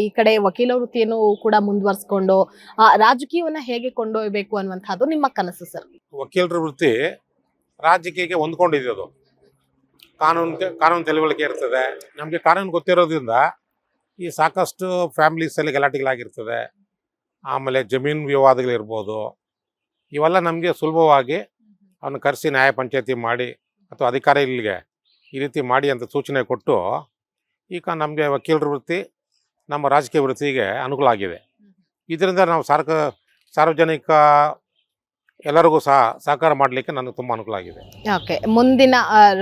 Speaker 2: ಈ ಕಡೆ ವಕೀಲ ವೃತ್ತಿಯನ್ನು ಕೂಡ ಮುಂದುವರಿಸಿಕೊಂಡು ರಾಜಕೀಯವನ್ನ ಹೇಗೆ ಕೊಂಡೊಯ್ಬೇಕು ಅನ್ನುವಂಥದ್ದು ನಿಮ್ಮ ಕನಸು ಸರ್?
Speaker 1: ವಕೀಲರ ವೃತ್ತಿ ರಾಜಕೀಯಕ್ಕೆ ಹೊಂದ್ಕೊಂಡಿದ್ದು. ಕಾನೂನು ತಿಳುವಳಿಕೆ ಇರ್ತದೆ, ನಮಗೆ ಕಾನೂನು ಗೊತ್ತಿರೋದ್ರಿಂದ ಈ ಸಾಕಷ್ಟು ಫ್ಯಾಮಿಲೀಸಲ್ಲಿ ಗಲಾಟೆಗಳಾಗಿರ್ತದೆ, ಆಮೇಲೆ ಜಮೀನು ವಿವಾದಗಳಿರ್ಬೋದು, ಇವೆಲ್ಲ ನಮಗೆ ಸುಲಭವಾಗಿ ಅವನ್ನ ಕರೆಸಿ ನ್ಯಾಯ ಪಂಚಾಯತಿ ಮಾಡಿ ಅಥವಾ ಅಧಿಕಾರಿಗಳಿಗೆ ಈ ರೀತಿ ಮಾಡಿ ಅಂತ ಸೂಚನೆ ಕೊಟ್ಟು ಈಗ ನಮಗೆ ವಕೀಲರ ವೃತ್ತಿ ನಮ್ಮ ರಾಜಕೀಯ ವೃತ್ತಿಗೆ ಅನುಕೂಲ ಆಗಿದೆ. ಇದರಿಂದ ನಾವು ಸಾರ್ವಜನಿಕ ಎಲ್ಲರಿಗೂ ಸಹಕಾರ ಮಾಡಲಿಕ್ಕೆ ನನಗೆ ತುಂಬ ಅನುಕೂಲ ಆಗಿದೆ.
Speaker 2: ಓಕೆ, ಮುಂದಿನ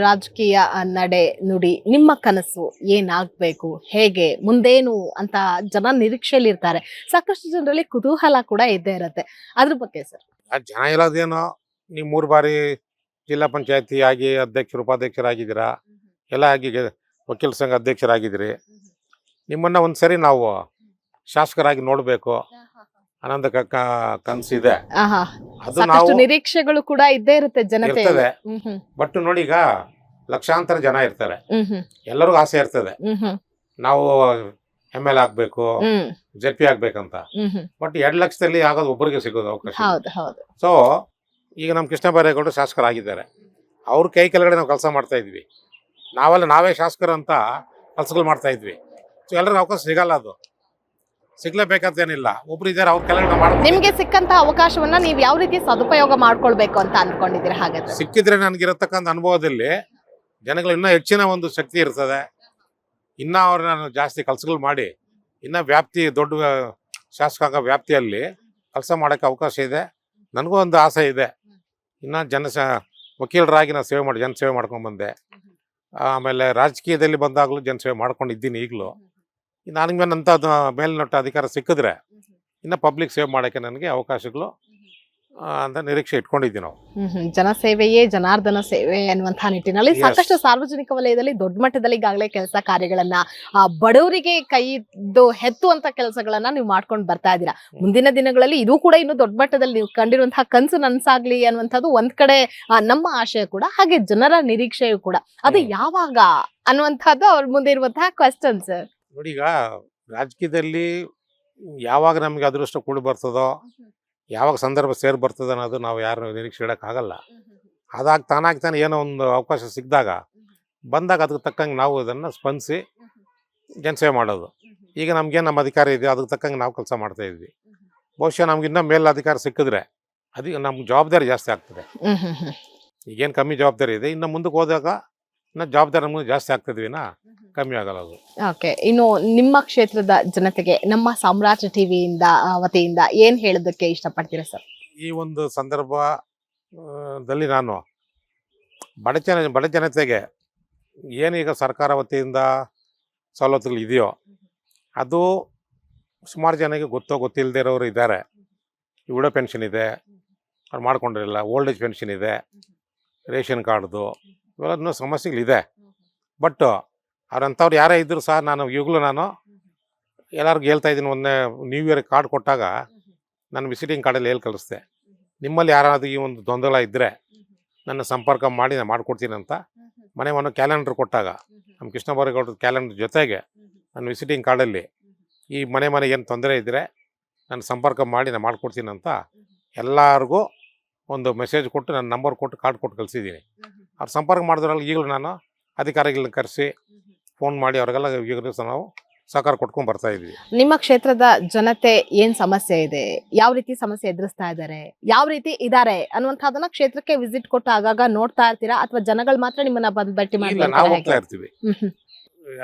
Speaker 2: ರಾಜಕೀಯ ನಡೆ ನುಡಿ ನಿಮ್ಮ ಕನಸು ಏನಾಗ್ಬೇಕು, ಹೇಗೆ ಮುಂದೇನು ಅಂತ ಜನ ನಿರೀಕ್ಷೆಯಲ್ಲಿ ಇರ್ತಾರೆ. ಸಾಕಷ್ಟು ಜನರಲ್ಲಿ ಕುತೂಹಲ ಕೂಡ ಇದ್ದೇ ಇರತ್ತೆ, ಅದ್ರ ಬಗ್ಗೆ ಸರ್.
Speaker 1: ಆ ಜನ ಹೇಳೋದೇನೋ, ನೀವು 3 ಬಾರಿ ಜಿಲ್ಲಾ ಪಂಚಾಯತಿ ಆಗಿ ಅಧ್ಯಕ್ಷರು ಉಪಾಧ್ಯಕ್ಷರಾಗಿದ್ದೀರಾ, ಎಲ್ಲ ಆಗಿ ವಕೀಲ ಸಂಘ ಅಧ್ಯಕ್ಷರಾಗಿದ್ದೀರಿ. ನಿಮ್ಮನ್ನ ಒಂದ್ಸರಿ ನಾವು ಶಾಸಕರಾಗಿ ನೋಡಬೇಕು ಅನ್ನೋದು ಕನಸಿದೆ. ಅದು ನಾವು
Speaker 2: ಸಾಕಷ್ಟು ನಿರೀಕ್ಷೆಗಳು ಕೂಡ ಇದ್ದೇ ಇರುತ್ತೆ ಜನತೆ.
Speaker 1: ಇರ್ತದೆ. ಬಟ್ ನೋಡಿ, ಈಗ ಲಕ್ಷಾಂತರ ಜನ ಇರ್ತಾರೆ, ಎಲ್ಲರಿಗೂ ಆಸೆ ಇರ್ತದೆ ನಾವು MLA ಆಗ್ಬೇಕು, ZP ಆಗ್ಬೇಕಂತ. ಬಟ್ 2 ಲಕ್ಷದಲ್ಲಿ ಆಗೋದು ಒಬ್ಬರಿಗೆ ಸಿಗೋದು ಅವಕಾಶ. ಸೊ ಈಗ ನಮ್ಮ ಕೃಷ್ಣ ಬೈರೇಗೌಡರು ಶಾಸಕರಾಗಿದ್ದಾರೆ, ಅವ್ರ ಕೈ ಕೆಳಗಡೆ ನಾವು ಕೆಲಸ ಮಾಡ್ತಾ ಇದ್ವಿ. ನಾವೇ ಶಾಸಕರು ಅಂತ ಕೆಲಸಗಳು ಮಾಡ್ತಾ ಇದ್ವಿ. ಸೊ ಎಲ್ಲರಿಗೂ ಅವಕಾಶ ಸಿಗಲ್ಲ, ಅದು ಸಿಗ್ಲೇಬೇಕಂತೇನಿಲ್ಲ. ಒಬ್ರು ಇದ್ದಾರೆ, ಅವ್ರ ಕೆಳಗಡೆ ಮಾಡ್ಕೊಂಡು
Speaker 2: ನಿಮ್ಗೆ ಸಿಕ್ಕಂತ ಅವಕಾಶವನ್ನ ನೀವು ಯಾವ ರೀತಿ ಸದುಪಯೋಗ ಮಾಡ್ಕೊಳ್ಬೇಕು ಅಂತ ಅನ್ಕೊಂಡಿದ್ದೀರಾ? ಹಾಗಾದ್ರೆ
Speaker 1: ಸಿಕ್ಕಿದ್ರೆ ನನಗಿರತಕ್ಕಂಥ ಅನುಭವದಲ್ಲಿ ಜನಗಳು ಇನ್ನೂ ಹೆಚ್ಚಿನ ಒಂದು ಶಕ್ತಿ ಇರ್ತದೆ. ಇನ್ನೂ ಅವ್ರನ್ನ ಜಾಸ್ತಿ ಕೆಲಸಗಳು ಮಾಡಿ ಇನ್ನೂ ವ್ಯಾಪ್ತಿ ದೊಡ್ಡ ಶಾಸಕಾಂಗ ವ್ಯಾಪ್ತಿಯಲ್ಲಿ ಕೆಲಸ ಮಾಡೋಕ್ಕೆ ಅವಕಾಶ ಇದೆ. ನನಗೂ ಒಂದು ಆಸೆ ಇದೆ, ಇನ್ನು ವಕೀಲರಾಗಿ ನಾನು ಜನಸೇವೆ ಮಾಡ್ಕೊಂಡು ಬಂದೆ. ಆಮೇಲೆ ರಾಜಕೀಯದಲ್ಲಿ ಬಂದಾಗಲೂ ಜನಸೇವೆ ಮಾಡ್ಕೊಂಡಿದ್ದೀನಿ. ಈಗಲೂ ನನಗೆ ಅಂತ ಮೇಲ್ನೋಟ ಅಧಿಕಾರ ಸಿಕ್ಕಿದ್ರೆ ಇನ್ನು ಪಬ್ಲಿಕ್ ಸೇವೆ ಮಾಡೋಕ್ಕೆ ನನಗೆ ಅವಕಾಶಗಳು ಅಂತ ನಿರೀಕ್ಷೆ ಇಟ್ಕೊಂಡಿದ್ದೀವಿ ನಾವು.
Speaker 2: ಜನಸೇವೆಯೇ ಜನಾರ್ದನ ಸೇವೆ ಅನ್ನುವಂತಹ ನಿಟ್ಟಿನಲ್ಲಿ ಸಾಕಷ್ಟು ಸಾರ್ವಜನಿಕ ವಲಯದಲ್ಲಿ ದೊಡ್ಡ ಮಟ್ಟದಲ್ಲಿ ಈಗಾಗಲೇ ಕೆಲಸ ಕಾರ್ಯಗಳನ್ನ ಬಡವರಿಗೆ ಕೈದು ಹೆತ್ತುವಂತ ಕೆಲಸಗಳನ್ನ ನೀವು ಮಾಡ್ಕೊಂಡು ಬರ್ತಾ ಇದ್ದೀರಾ. ಮುಂದಿನ ದಿನಗಳಲ್ಲಿ ಇದು ಕೂಡ ಇನ್ನು ದೊಡ್ಡ ಮಟ್ಟದಲ್ಲಿ ನೀವು ಕಂಡಿರುವಂತಹ ಕನಸು ನನ್ಸಾಗ್ಲಿ ಅನ್ನುವಂಥದ್ದು ಒಂದ್ ಕಡೆ ನಮ್ಮ ಆಶಯ ಕೂಡ, ಹಾಗೆ ಜನರ ನಿರೀಕ್ಷೆಯು ಕೂಡ. ಅದು ಯಾವಾಗ ಅನ್ನುವಂಥದ್ದು ಅವ್ರ ಮುಂದೆ ಇರುವಂತಹ ಕ್ವೆಶ್ಚನ್ಸ್.
Speaker 1: ನೋಡಿ, ಈಗ ರಾಜಕೀಯದಲ್ಲಿ ಯಾವಾಗ ನಮ್ಗೆ ಅದೃಷ್ಟ ಕೂಡಿ ಬರ್ತದೋ, ಯಾವಾಗ ಸಂದರ್ಭ ಸೇರಿ ಬರ್ತದೆ ಅನ್ನೋದು ನಾವು ಯಾರು ನಿರೀಕ್ಷೆ ಇಡೋಕ್ಕಾಗಲ್ಲ. ತಾನಾಗಿ ಏನೋ ಒಂದು ಅವಕಾಶ ಸಿಕ್ಕಿದಾಗ ಬಂದಾಗ ಅದಕ್ಕೆ ತಕ್ಕಂಗೆ ನಾವು ಅದನ್ನು ಸ್ಪಂದಿಸಿ ಜನಸೇವೆ ಮಾಡೋದು. ಈಗ ನಮ್ಗೇನು ನಮ್ಮ ಅಧಿಕಾರ ಇದೆ, ಅದಕ್ಕೆ ತಕ್ಕಂಗೆ ನಾವು ಕೆಲಸ ಮಾಡ್ತಾ ಇದ್ವಿ. ಬಹುಶಃ ನಮ್ಗೆ ಇನ್ನೂ ಮೇಲೆ ಅಧಿಕಾರ ಸಿಕ್ಕಿದ್ರೆ ಅದಕ್ಕೆ ನಮ್ಗೆ ಜವಾಬ್ದಾರಿ ಜಾಸ್ತಿ ಆಗ್ತದೆ. ಈಗೇನು ಕಮ್ಮಿ ಜವಾಬ್ದಾರಿ ಇದೆ, ಇನ್ನು ಮುಂದಕ್ಕೆ ಹೋದಾಗ ಇನ್ನು ಜವಾಬ್ದಾರಿ ನಮ್ಗೆ ಜಾಸ್ತಿ ಆಗ್ತಿದ್ವಿನಾ, ಕಮ್ಮಿ ಆಗಲ್ಲ ಅದು.
Speaker 2: ಓಕೆ, ಇನ್ನು ನಿಮ್ಮ ಕ್ಷೇತ್ರದ ಜನತೆಗೆ ನಮ್ಮ ಸಾಮ್ರಾಜ್ಯ ಟಿವಿಯಿಂದ ವತಿಯಿಂದ ಏನ್ ಹೇಳೋದಕ್ಕೆ ಇಷ್ಟಪಡ್ತೀರಾ ಸರ್?
Speaker 1: ಈ ಒಂದು ಸಂದರ್ಭದಲ್ಲಿ ನಾನು ಬಡ ಜನತೆಗೆ ಏನೀಗ ಸರ್ಕಾರ ವತಿಯಿಂದ ಸವಲತ್ತುಗಳು ಇದೆಯೋ ಅದು ಸುಮಾರು ಜನಕ್ಕೆ ಗೊತ್ತಿಲ್ಲದೆ ಇರೋರು ಇದ್ದಾರೆ. ವಿಡೋ ಪೆನ್ಷನ್ ಇದೆ, ಅವ್ರು ಮಾಡ್ಕೊಂಡಿರಲ್ಲ. ಓಲ್ಡ್ ಏಜ್ ಪೆನ್ಷನ್ ಇದೆ, ರೇಷನ್ ಕಾರ್ಡ್ದು, ಇವೆಲ್ಲ ಇನ್ನೂ ಸಮಸ್ಯೆಗಳಿದೆ. ಬಟ್ ಅವ್ರಂಥವ್ರು ಯಾರೇ ಇದ್ದರೂ ಸಹ ಈಗಲೂ ನಾನು ಎಲ್ಲರಿಗೂ ಹೇಳ್ತಾ ಇದ್ದೀನಿ. ಮೊನ್ನೆ ನ್ಯೂ ಇಯರ್ ಕಾರ್ಡ್ ಕೊಟ್ಟಾಗ ನಾನು ವಿಸಿಟಿಂಗ್ ಕಾರ್ಡಲ್ಲಿ ಕಳಿಸ್ದೆ, ನಿಮ್ಮಲ್ಲಿ ಯಾರಾದರೂ ಈ ಒಂದು ಗೊಂದಲ ಇದ್ದರೆ ನನ್ನ ಸಂಪರ್ಕ ಮಾಡಿ ನಾನು ಮಾಡಿಕೊಡ್ತೀನಿ ಅಂತ. ಮನೆ ಕ್ಯಾಲೆಂಡರ್ ಕೊಟ್ಟಾಗ ನಮ್ಮ ಕೃಷ್ಣ ಬೈರೇಗೌಡರ ಕ್ಯಾಲೆಂಡರ್ ಜೊತೆಗೆ ನನ್ನ ವಿಸಿಟಿಂಗ್ ಕಾರ್ಡಲ್ಲಿ ಈ ಮನೆ ಏನು ತೊಂದರೆ ಇದ್ದರೆ ನಾನು ಸಂಪರ್ಕ ಮಾಡಿ ನಾನು ಮಾಡಿಕೊಡ್ತೀನಿ ಅಂತ ಎಲ್ಲರಿಗೂ ಒಂದು ಮೆಸೇಜ್ ಕೊಟ್ಟು, ನನ್ನ ನಂಬರ್ ಕೊಟ್ಟು ಕಾರ್ಡ್ ಕೊಟ್ಟು ಕಳಿಸಿದ್ದೀನಿ. ಅವ್ರು ಸಂಪರ್ಕ ಮಾಡಿದ್ರಲ್ಲಿ ಈಗಲೂ ನಾನು ಅಧಿಕಾರಿಗಳನ್ನ ಕರೆಸಿ ಫೋನ್ ಮಾಡಿ ಅವ್ರಿಗೆಲ್ಲ ಈಗಲೂ ಸಹ ನಾವು ಸಹಕಾರ ಕೊಟ್ಕೊಂಡು ಬರ್ತಾ ಇದ್ವಿ.
Speaker 2: ನಿಮ್ಮ ಕ್ಷೇತ್ರದ ಜನತೆ ಏನ್ ಸಮಸ್ಯೆ ಇದೆ, ಯಾವ ರೀತಿ ಸಮಸ್ಯೆ ಎದುರಿಸ್ತಾ ಇದ್ದಾರೆ, ಯಾವ ರೀತಿ ಇದ್ದಾರೆ ಅನ್ನುವಂಥದ್ದನ್ನ ಕ್ಷೇತ್ರಕ್ಕೆ ವಿಸಿಟ್ ಕೊಟ್ಟು ಆಗಾಗ ನೋಡ್ತಾ ಇರ್ತೀರಾ, ಅಥವಾ ಜನಗಳು ಮಾತ್ರ ನಿಮ್ಮನ್ನ ಬಂದು ಭೇಟಿ ಮಾಡಿ?
Speaker 1: ನಾವು ಹೋಗ್ತಾ ಇರ್ತೀವಿ.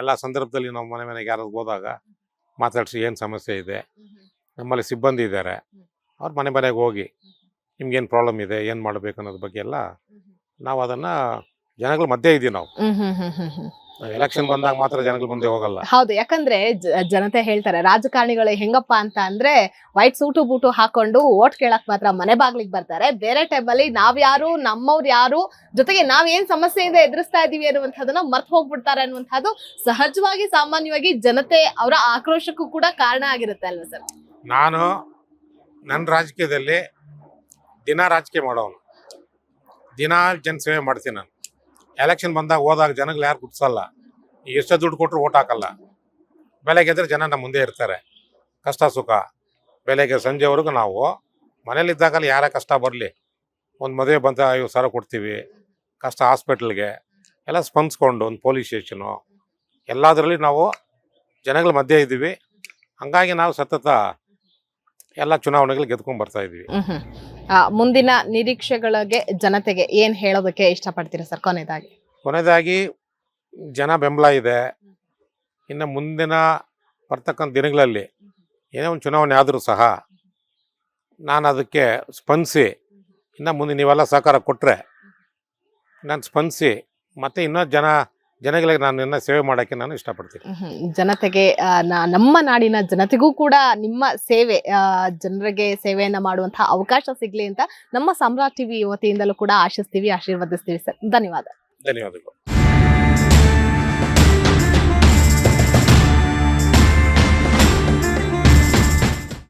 Speaker 1: ಎಲ್ಲ ಸಂದರ್ಭದಲ್ಲಿ ನಾವು ಮನೆಗೆ ಯಾರು ಹೋದಾಗ ಮಾತಾಡಿಸಿ ಏನು ಸಮಸ್ಯೆ ಇದೆ, ನಮ್ಮಲ್ಲಿ ಸಿಬ್ಬಂದಿ ಇದ್ದಾರೆ, ಅವ್ರ ಮನೆಗೆ ಹೋಗಿ ನಿಮ್ಗೇನು ಪ್ರಾಬ್ಲಮ್ ಇದೆ, ಏನು ಮಾಡಬೇಕು ಅನ್ನೋದ್ರ ಬಗ್ಗೆ ಎಲ್ಲ ನಾವು ಅದನ್ನ ಜನಗಳ ಮಧ್ಯೆ ಇದೀವಿ. ನಾವು ಎಲೆಕ್ಷನ್ ಬಂದಾಗ ಮಾತ್ರ ಜನಗಳ ಮುಂದೆ ಹೋಗಲ್ಲ.
Speaker 2: ಹೌದು, ಯಾಕಂದ್ರೆ ಜನತೆ ಹೇಳ್ತಾರೆ ರಾಜಕಾರಣಿಗಳು ಹೆಂಗಪ್ಪ ಅಂತ ಅಂದ್ರೆ ವೈಟ್ ಸೂಟು ಬೂಟು ಹಾಕೊಂಡು ಓಟ್ ಕೇಳಕ್ ಮಾತ್ರ ಮನೆ ಬಾಗ್ಲಿಗೆ ಬರ್ತಾರೆ. ಬೇರೆ ಟೈಮಲ್ಲಿ ನಾವ್ಯಾರು, ನಮ್ಮವ್ರು ಯಾರು, ಜೊತೆಗೆ ನಾವ್ ಏನ್ ಸಮಸ್ಯೆಯಿಂದ ಎದುರಿಸ್ತಾ ಇದೀವಿ ಅನ್ನುವಂಥದ್ದನ್ನ ಮರ್ತು ಹೋಗ್ಬಿಡ್ತಾರೆ ಅನ್ನುವಂಥದ್ದು ಸಹಜವಾಗಿ ಸಾಮಾನ್ಯವಾಗಿ ಜನತೆ ಅವರ ಆಕ್ರೋಶಕ್ಕೂ ಕೂಡ ಕಾರಣ ಆಗಿರುತ್ತೆ ಅಲ್ವಾ ಸರ್?
Speaker 1: ನಾನು ನನ್ನ ರಾಜಕೀಯದಲ್ಲಿ ದಿನ ರಾಜಕೀಯ ಮಾಡೋನು, ದಿನ ಜನಸೇವೆ ಮಾಡ್ತೀನಿ. ನಾನು ಎಲೆಕ್ಷನ್ ಹೋದಾಗ ಜನಗಳು ಯಾರು ಗುಡ್ಸಲ್ಲ, ಎಷ್ಟೋ ದುಡ್ಡು ಕೊಟ್ಟರು ಓಟ್ ಹಾಕಲ್ಲ. ಬೆಳಗ್ಗೆ ಎದ್ರೆ ಜನ ನಮ್ಮ ಮುಂದೆ ಇರ್ತಾರೆ, ಕಷ್ಟ ಸುಖ ಬೆಳಗ್ಗೆ ಸಂಜೆವರೆಗೂ ನಾವು ಮನೇಲಿದ್ದಾಗಲ್ಲಿ ಯಾರೇ ಕಷ್ಟ ಬರಲಿ, ಒಂದು ಮದುವೆ ಬಂದ 50,000 ಕೊಡ್ತೀವಿ, ಕಷ್ಟ ಹಾಸ್ಪಿಟ್ಲ್ಗೆ ಎಲ್ಲ ಸ್ಪಂದಿಸ್ಕೊಂಡು, ಒಂದು ಪೊಲೀಸ್ ಸ್ಟೇಷನು ಎಲ್ಲದರಲ್ಲಿ ನಾವು ಜನಗಳ ಮಧ್ಯೆ ಇದ್ದೀವಿ. ಹಂಗಾಗಿ ನಾವು ಸತತ ಎಲ್ಲ ಚುನಾವಣೆಗಳು ಗೆದ್ಕೊಂಡು ಬರ್ತಾ ಇದ್ವಿ.
Speaker 2: ಮುಂದಿನ ನಿರೀಕ್ಷೆಗಳಿಗೆ ಜನತೆಗೆ ಏನ್ ಹೇಳೋದಕ್ಕೆ ಇಷ್ಟಪಡ್ತೀರಾ ಸರ್? ಕೊನೆಯದಾಗಿ
Speaker 1: ಜನ ಬೆಂಬಲ ಇದೆ. ಇನ್ನು ಮುಂದಿನ ಬರ್ತಕ್ಕಂಥ ದಿನಗಳಲ್ಲಿ ಏನೇ ಒಂದು ಚುನಾವಣೆ ಆದರೂ ಸಹ ನಾನು ಅದಕ್ಕೆ ಸ್ಪಂದಿಸಿ ಇನ್ನು ಮುಂದೆ ನೀವೆಲ್ಲ ಸಹಕಾರ ಕೊಟ್ಟರೆ ನಾನು ಸ್ಪಂದಿಸಿ ಮತ್ತೆ ಇನ್ನೂ ಜನಗಳಿಗೆ ನಾನು ಇನ್ನೂ ಸೇವೆ ಮಾಡೋಕ್ಕೆ ನಾನು ಇಷ್ಟಪಡ್ತೀನಿ.
Speaker 2: ಜನತೆಗೆ ನಮ್ಮ ನಾಡಿನ ಜನತೆಗೂ ಕೂಡ ನಿಮ್ಮ ಸೇವೆ ಜನರಿಗೆ ಸೇವೆಯನ್ನ ಮಾಡುವಂತಹ ಅವಕಾಶ ಸಿಗ್ಲಿ ಅಂತ ನಮ್ಮ ಸಾಮ್ರಾಟ್ ಟಿವಿ ವತಿಯಿಂದಲೂ ಕೂಡ ಆಶಿಸ್ತೀವಿ, ಆಶೀರ್ವದಿಸ್ತೀವಿ ಸರ್. ಧನ್ಯವಾದ.
Speaker 1: ಧನ್ಯವಾದಗಳು.